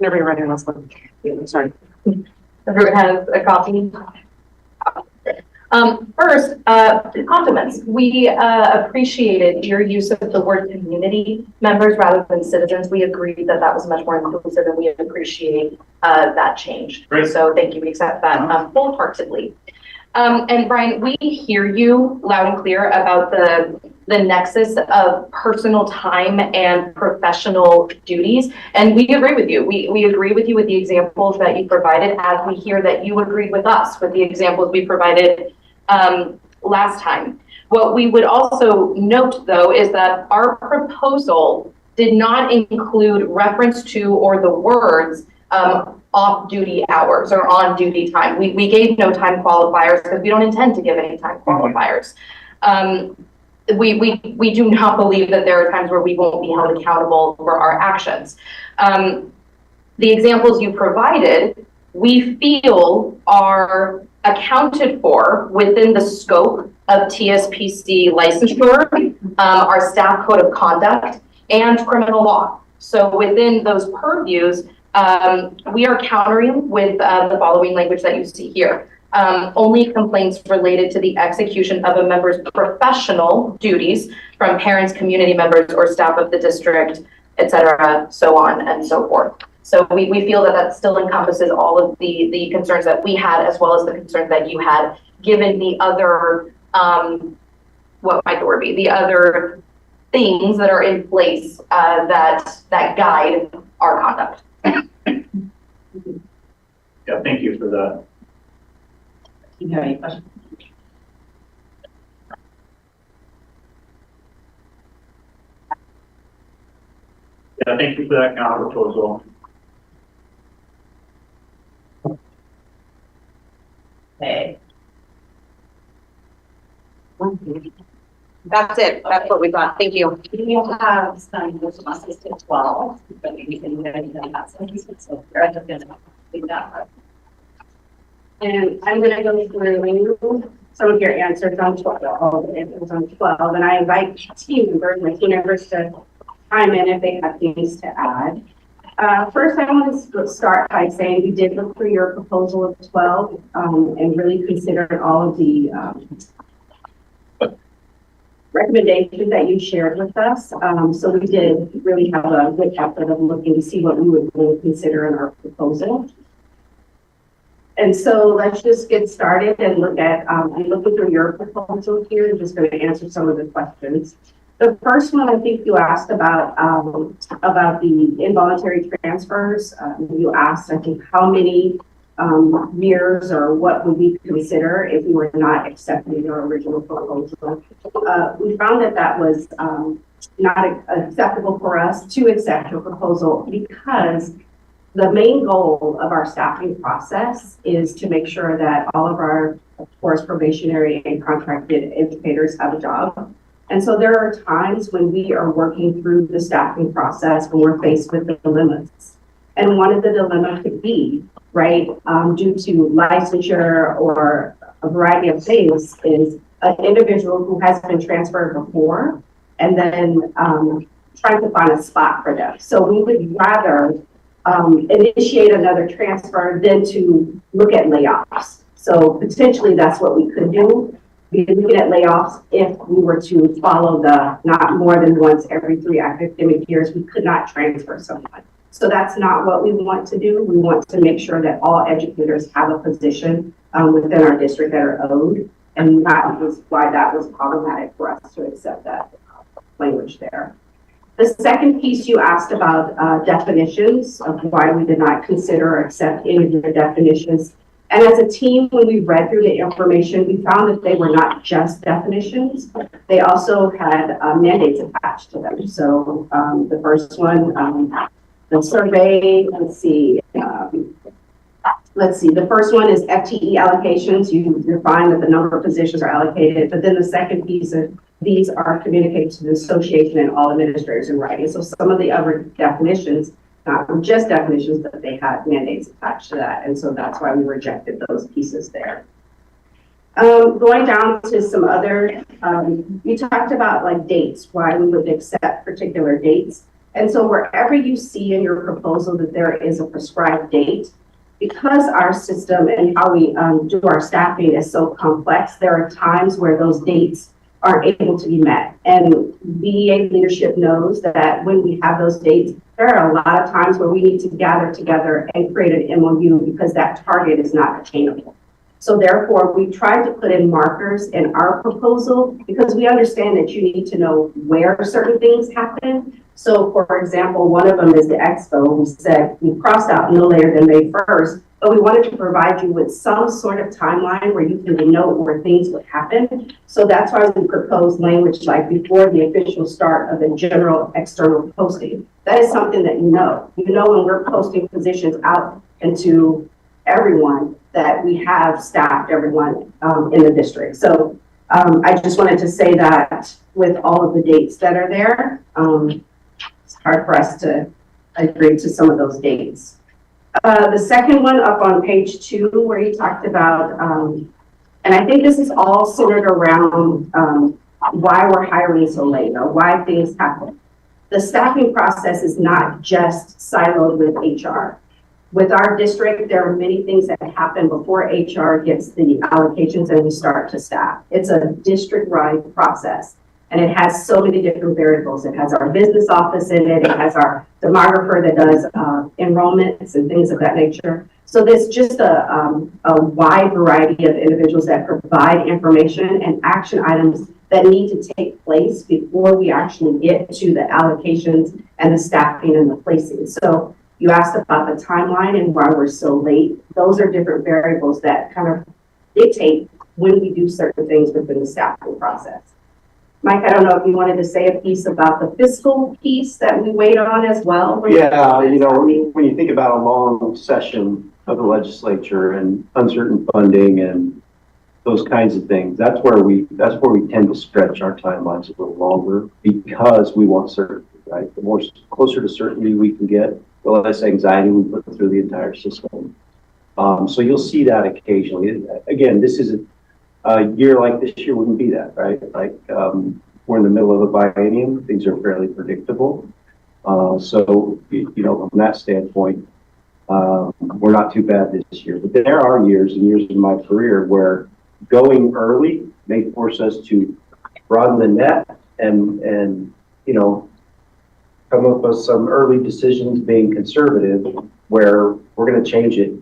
Whenever you're ready, Leslie. Sorry. Everyone has a copy. First, compliments. We appreciated your use of the word community members rather than citizens. We agreed that that was much more inclusive, and we appreciate that change. Great. So thank you. We accept that wholeheartedly. And Brian, we hear you loud and clear about the nexus of personal time and professional duties. And we agree with you. We agree with you with the examples that you provided, as we hear that you agreed with us with the examples we provided last time. What we would also note, though, is that our proposal did not include reference to or the words off-duty hours or on-duty time. We gave no time qualifiers because we don't intend to give any time qualifiers. We do not believe that there are times where we won't be held accountable for our actions. The examples you provided, we feel are accounted for within the scope of TSPC licensure, our staff code of conduct, and criminal law. So within those purviews, we are countering with the following language that you see here. Only complaints related to the execution of a member's professional duties from parents, community members, or staff of the district, et cetera, so on and so forth. So we feel that that still encompasses all of the concerns that we had, as well as the concerns that you had, given the other, what might the word be, the other things that are in place that guide our conduct. Yeah, thank you for that. Do you have any questions? Yeah, thank you for that counter proposal. Okay. That's it. That's what we got. Thank you. We have some responses to 12, but we can have some, so we're going to leave that one. And I'm going to go through some of your answers on 12, all the answers on 12, and I invite my team members to chime in if they have things to add. First, I want to start by saying we did look through your proposal of 12 and really considered all of the recommendations that you shared with us. So we did really have a good effort of looking to see what we would really consider in our proposal. And so let's just get started and look at, I'm looking through your proposal here and just going to answer some of the questions. The first one, I think you asked about the involuntary transfers. You asked, I think, how many years or what would we consider if we were not accepting your original proposal. We found that that was not acceptable for us to accept your proposal because the main goal of our staffing process is to make sure that all of our, of course, probationary and contracted educators have a job. And so there are times when we are working through the staffing process when we're faced with dilemmas. And one of the dilemmas could be, right, due to licensure or a variety of things, is an individual who has been transferred before and then trying to find a spot for them. So we would rather initiate another transfer than to look at layoffs. So potentially that's what we could do. We'd be looking at layoffs if we were to follow the not more than once every 3 academic years, we could not transfer someone. So that's not what we want to do. We want to make sure that all educators have a position within our district that are owed. And that was why that was problematic for us to accept that language there. The second piece you asked about definitions of why we did not consider or accept any of the definitions. And as a team, when we read through the information, we found that they were not just definitions. They also had mandates attached to them. So the first one, the survey, let's see, the first one is FTE allocations. You define that the number of positions are allocated, but then the second piece of these are communicated to the association and all administrators in writing. So some of the other definitions, not just definitions, but they had mandates attached to that. And so that's why we rejected those pieces there. Going down to some other, you talked about like dates, why we would accept particular dates. And so wherever you see in your proposal that there is a prescribed date, because our system and how we do our staffing is so complex, there are times where those dates aren't able to be met. And BEA leadership knows that when we have those dates, there are a lot of times where we need to gather together and create an MOU because that target is not attainable. So therefore, we tried to put in markers in our proposal because we understand that you need to know where certain things happen. So for example, one of them is the expo. We said we crossed out no later than May 1st, but we wanted to provide you with some sort of timeline where you can denote where things would happen. So that's why we proposed language like before the official start of the general external posting. That is something that you know. You know when we're posting positions out into everyone that we have staffed everyone in the district. So I just wanted to say that with all of the dates that are there, it's hard for us to agree to some of those dates. The second one up on page 2, where you talked about, and I think this is all centered around why we're hiring so late or why things happen. The staffing process is not just siloed with HR. With our district, there are many things that happen before HR gets the allocations and we start to staff. It's a district-wide process, and it has so many different variables. It has our business office in it. It has our demographer that does enrollments and things of that nature. So there's just a wide variety of individuals that provide information and action items that need to take place before we actually get to the allocations and the staffing and the placing. So you asked about the timeline and why we're so late. Those are different variables that kind of dictate when we do certain things within the staffing process. Mike, I don't know if you wanted to say a piece about the fiscal piece that we weighed on as well. Yeah, you know, when you think about a long session of the legislature and uncertain funding and those kinds of things, that's where we tend to stretch our timelines a little longer because we want certainty, right? The more closer to certainty we can get, the less anxiety we put through the entire system. So you'll see that occasionally. Again, this isn't a year like this year wouldn't be that, right? Like we're in the middle of a biennium, things are fairly predictable. So, you know, from that standpoint, we're not too bad this year. But there are years and years in my career where going early may force us to broaden the net and you know, come up with some early decisions being conservative where we're going to change it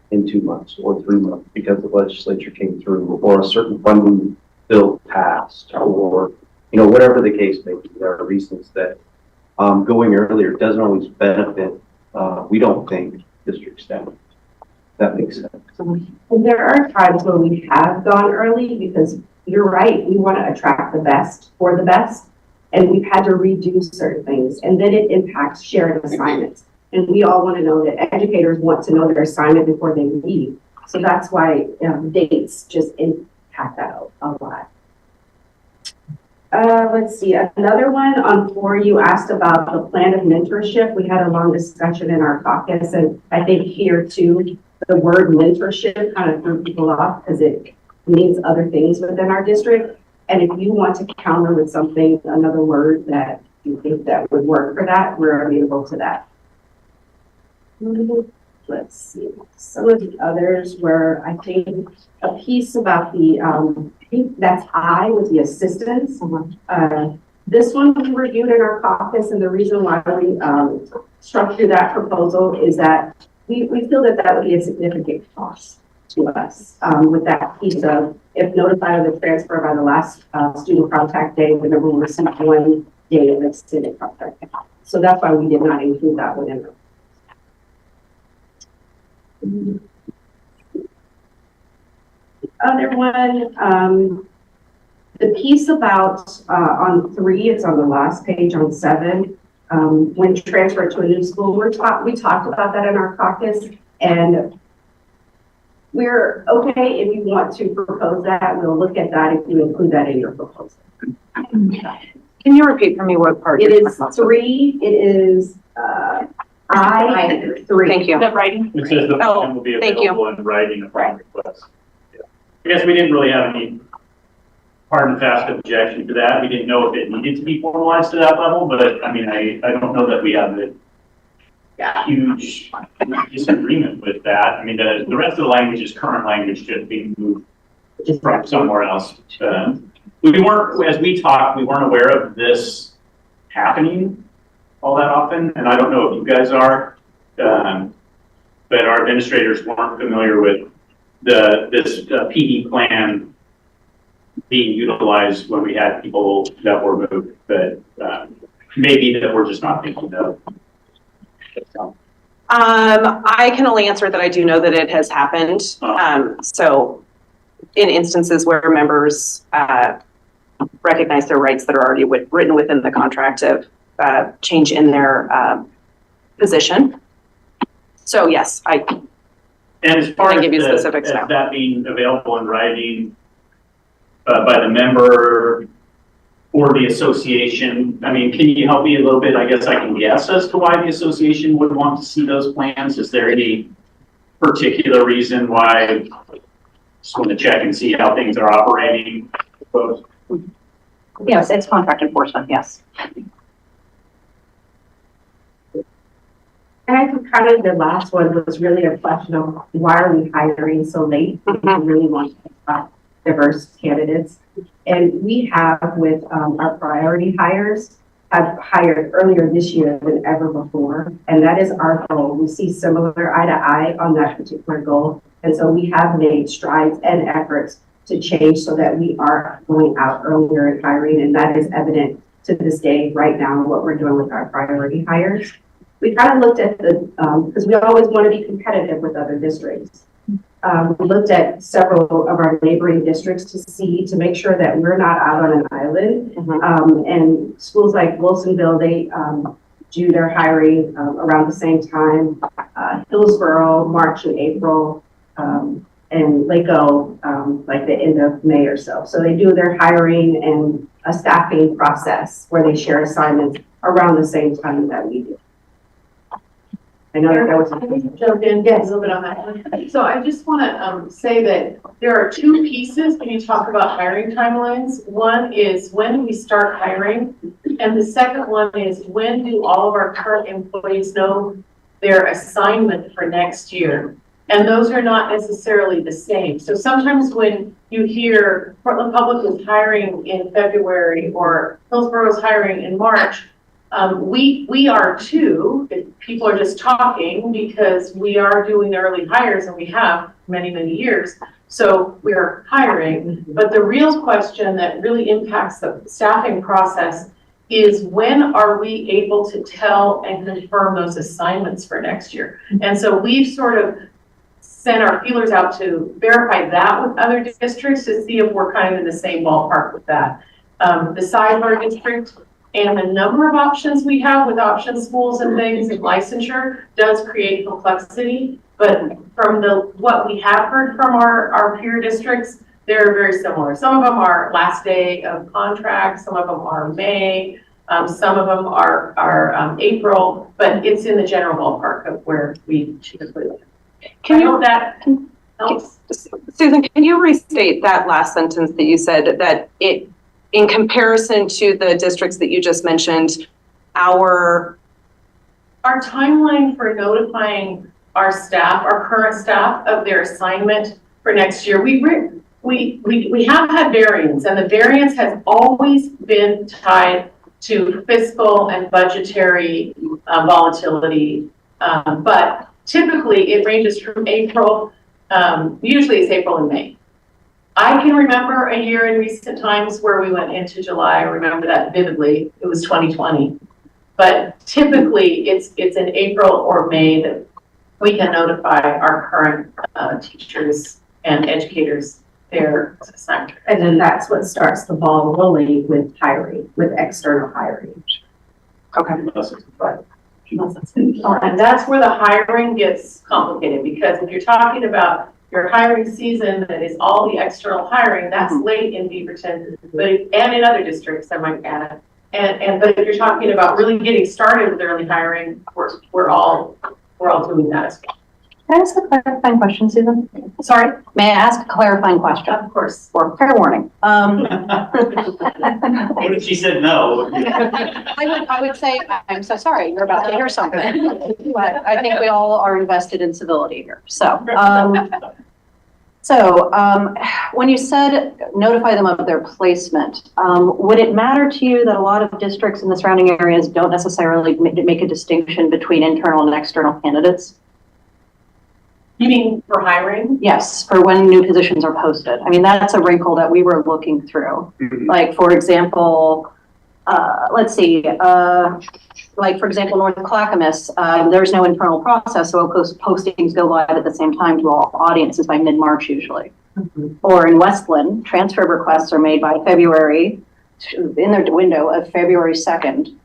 in 2 months or 3 months because the legislature came through or a certain funding bill passed or, you know, whatever the case may be. There are reasons that going earlier doesn't always benefit, we don't think, district staff. That makes sense. And there are times where we have gone early because you're right, we want to attract the best for the best. And we've had to redo certain things, and then it impacts shared assignments. And we all want to know that educators want to know their assignment before they leave. So that's why dates just impact that a lot. Let's see, another one on 4, you asked about the plan of mentorship. We had a long discussion in our caucus, and I think here too, the word mentorship kind of threw people off because it means other things within our district. And if you want to counter with something, another word that you think that would work for that, we're amenable to that. Let's see, some of the others were, I think, a piece about the, I think that's I with the assistants. This one we reviewed in our caucus, and the reason why we structured that proposal is that we feel that that would be a significant cost to us with that piece of if notified of the transfer by the last student contact day, the number will receive 1 day of extended contact. So that's why we did not include that one in there. The other one, the piece about on 3, it's on the last page on 7, when transferred to a new school, we talked about that in our caucus, and we're okay if you want to propose that. We'll look at that if you include that in your proposal. Can you repeat for me what part? It is 3. It is I 3. Thank you. The writing. It says the plan will be thank you. available in writing upon request. Yeah. I guess we didn't really have any hard and fast objection to that. We didn't know if it needed to be formalized to that level, but I mean, I don't know that we have a huge disagreement with that. I mean, the rest of the language is current language just being moved from somewhere else. We weren't, as we talked, we weren't aware of this happening all that often, and I don't know if you guys are, but our administrators weren't familiar with this PD plan being utilized when we had people that were moved, but maybe that we're just not thinking of. I can only answer that I do know that it has happened. So in instances where members recognize their rights that are already written within the contract of change in their position. So yes, and as far as give you specifics now. that being available in writing by the member or the association, I mean, can you help me a little bit? I guess I can guess as to why the association would want to see those plans. Is there any particular reason why? Just want to check and see how things are operating. Yes, it's contract enforcement, yes. And I think kind of the last one was really a question of why are we hiring so late? We really want to have diverse candidates. And we have with our priority hires have hired earlier this year than ever before. And that is our goal. We see similar eye to eye on that particular goal. And so we have made strides and efforts to change so that we are going out earlier in hiring. And that is evident to this day right now what we're doing with our priority hires. We kind of looked at the, because we always want to be competitive with other districts. We looked at several of our neighboring districts to make sure that we're not out on an island. And schools like Wilsonville, they do their hiring around the same time. Hillsborough, March and April, and Laco, like the end of May or so. So they do their hiring and a staffing process where they share assignments around the same time that we do. I know that was jump in a little bit on that. So I just want to say that there are two pieces when you talk about hiring timelines. One is when do we start hiring? And the second one is when do all of our current employees know their assignment for next year? And those are not necessarily the same. So sometimes when you hear Portland Public is hiring in February or Hillsborough is hiring in March, we are too. People are just talking because we are doing the early hires and we have many, many years. So we are hiring. But the real question that really impacts the staffing process is when are we able to tell and confirm those assignments for next year? And so we've sort of sent our feelers out to verify that with other districts to see if we're kind of in the same ballpark with that. The size of our district and the number of options we have with option schools and things and licensure does create complexity. But from what we have heard from our peer districts, they're very similar. Some of them are last day of contract, some of them are May, some of them are April, but it's in the general ballpark of where we typically live. Can you, that helps? Susan, can you restate that last sentence that you said that it, in comparison to the districts that you just mentioned, our timeline for notifying our staff, our current staff of their assignment for next year, we have had variance, and the variance has always been tied to fiscal and budgetary volatility. But typically it ranges from April, usually it's April and May. I can remember a year in recent times where we went into July. I remember that vividly. It was 2020. But typically it's in April or May that we can notify our current teachers and educators their assignment. And then that's what starts the ball rolling with hiring, with external hiring. Okay. And that's where the hiring gets complicated, because if you're talking about your hiring season that is all the external hiring, that's late in Beaverton, and in other districts, I might add. But if you're talking about really getting started with early hiring, we're all doing that as well. Can I ask a clarifying question, Susan? Sorry? May I ask a clarifying question? Of course. Or fair warning? What if she said no? I would say, I'm so sorry, you're about to hear something. But I think we all are invested in civility here. When you said notify them of their placement, would it matter to you that a lot of districts in the surrounding areas don't necessarily make a distinction between internal and external candidates? You mean for hiring? Yes, for when new positions are posted. I mean, that's a wrinkle that we were looking through. Like, for example, let's see, like, for example, North Clackamas, there's no internal process, so postings go live at the same time to all audiences by mid-March usually. Or in Westland, transfer requests are made by February, in their window of February 2nd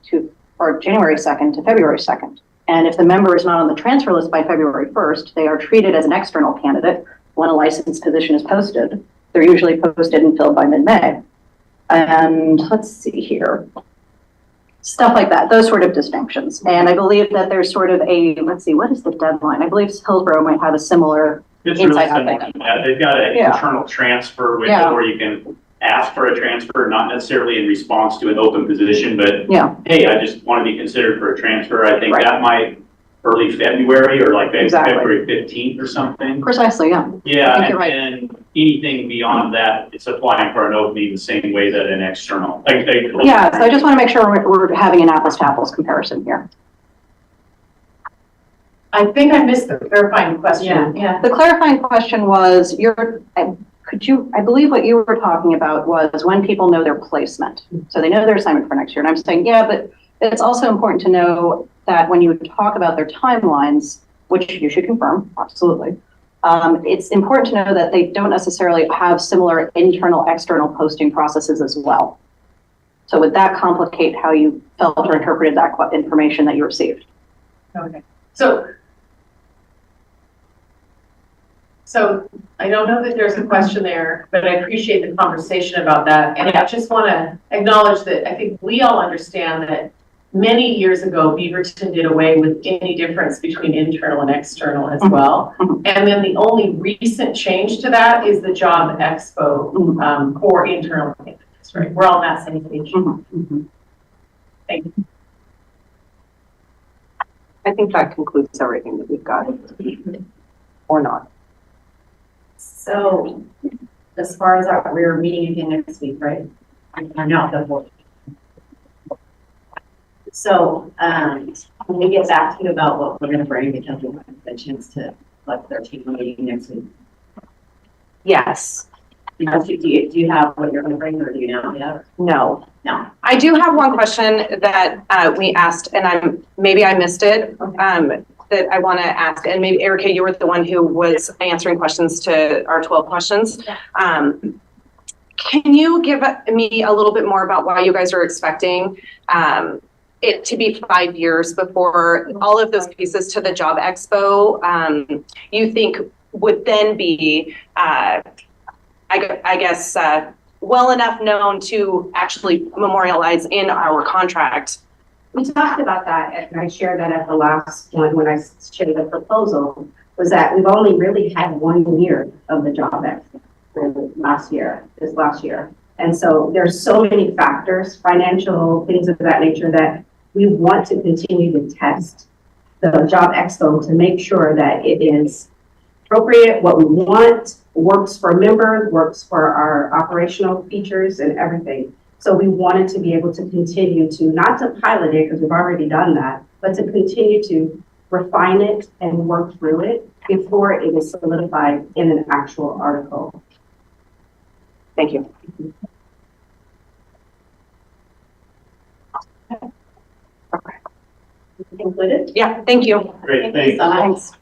or January 2nd to February 2nd. And if the member is not on the transfer list by February 1st, they are treated as an external candidate when a licensed position is posted. They're usually posted and filled by mid-May. And let's see here. Stuff like that, those sort of distinctions. And I believe that there's sort of a, let's see, what is the deadline? I believe Hillsborough might have a similar It's really insight on similar that. to that. They've got an Yeah. internal transfer window Yeah. where you can ask for a transfer, not necessarily in response to an open position, but Yeah. hey, I just want to be considered for a transfer. I think Right. that might early February or like Exactly. February 15th or something. Precisely, yeah. Yeah, I think you're right. and anything beyond that, it's applying for an opening the same way that an external. Yeah, so I just want to make sure we're having an apples to apples comparison here. I think I missed the clarifying question. Yeah. The clarifying question was, I believe what you were talking about was when people know their placement. So they know their assignment for next year. And I'm saying, yeah, but it's also important to know that when you talk about their timelines, which you should confirm, absolutely, it's important to know that they don't necessarily have similar internal, external posting processes as well. So would that complicate how you felt or interpreted that information that you received? Okay. So I don't know that there's a question there, but I appreciate the conversation about that. And I just want to acknowledge that I think we all understand that many years ago, Beaverton did away with any difference between internal and external as well. And then the only recent change to that is the Job Expo for internal candidates, right? We're all on that same page. Thank you. I think that concludes everything that we've got, or not. So as far as we're meeting again next week, right? I'm not the board. So, when we get back to you about what we're gonna bring, because we'll have a chance to select their team meeting next week. Yes. Do you have what you're gonna bring, or do you know? Yeah. No. No. I do have one question that we asked, and maybe I missed it, that I want to ask. And maybe Erica, you were the one who was answering questions to our 12 questions. Can you give me a little bit more about why you guys are expecting it to be 5 years before all of those pieces to the Job Expo you think would then be, I guess, well enough known to actually memorialize in our contract? We talked about that, and I shared that at the last one when I shared the proposal, was that we've only really had 1 year of the Job Expo this last year. And so there's so many factors, financial things of that nature, that we want to continue to test the Job Expo to make sure that it is appropriate, what we want, works for members, works for our operational features and everything. So we wanted to be able to continue to, not to pilot it, because we've already done that, but to continue to refine it and work through it before it is solidified in an actual article. Thank you. Included? Yeah, thank you. Great, Thank you so much. Thanks.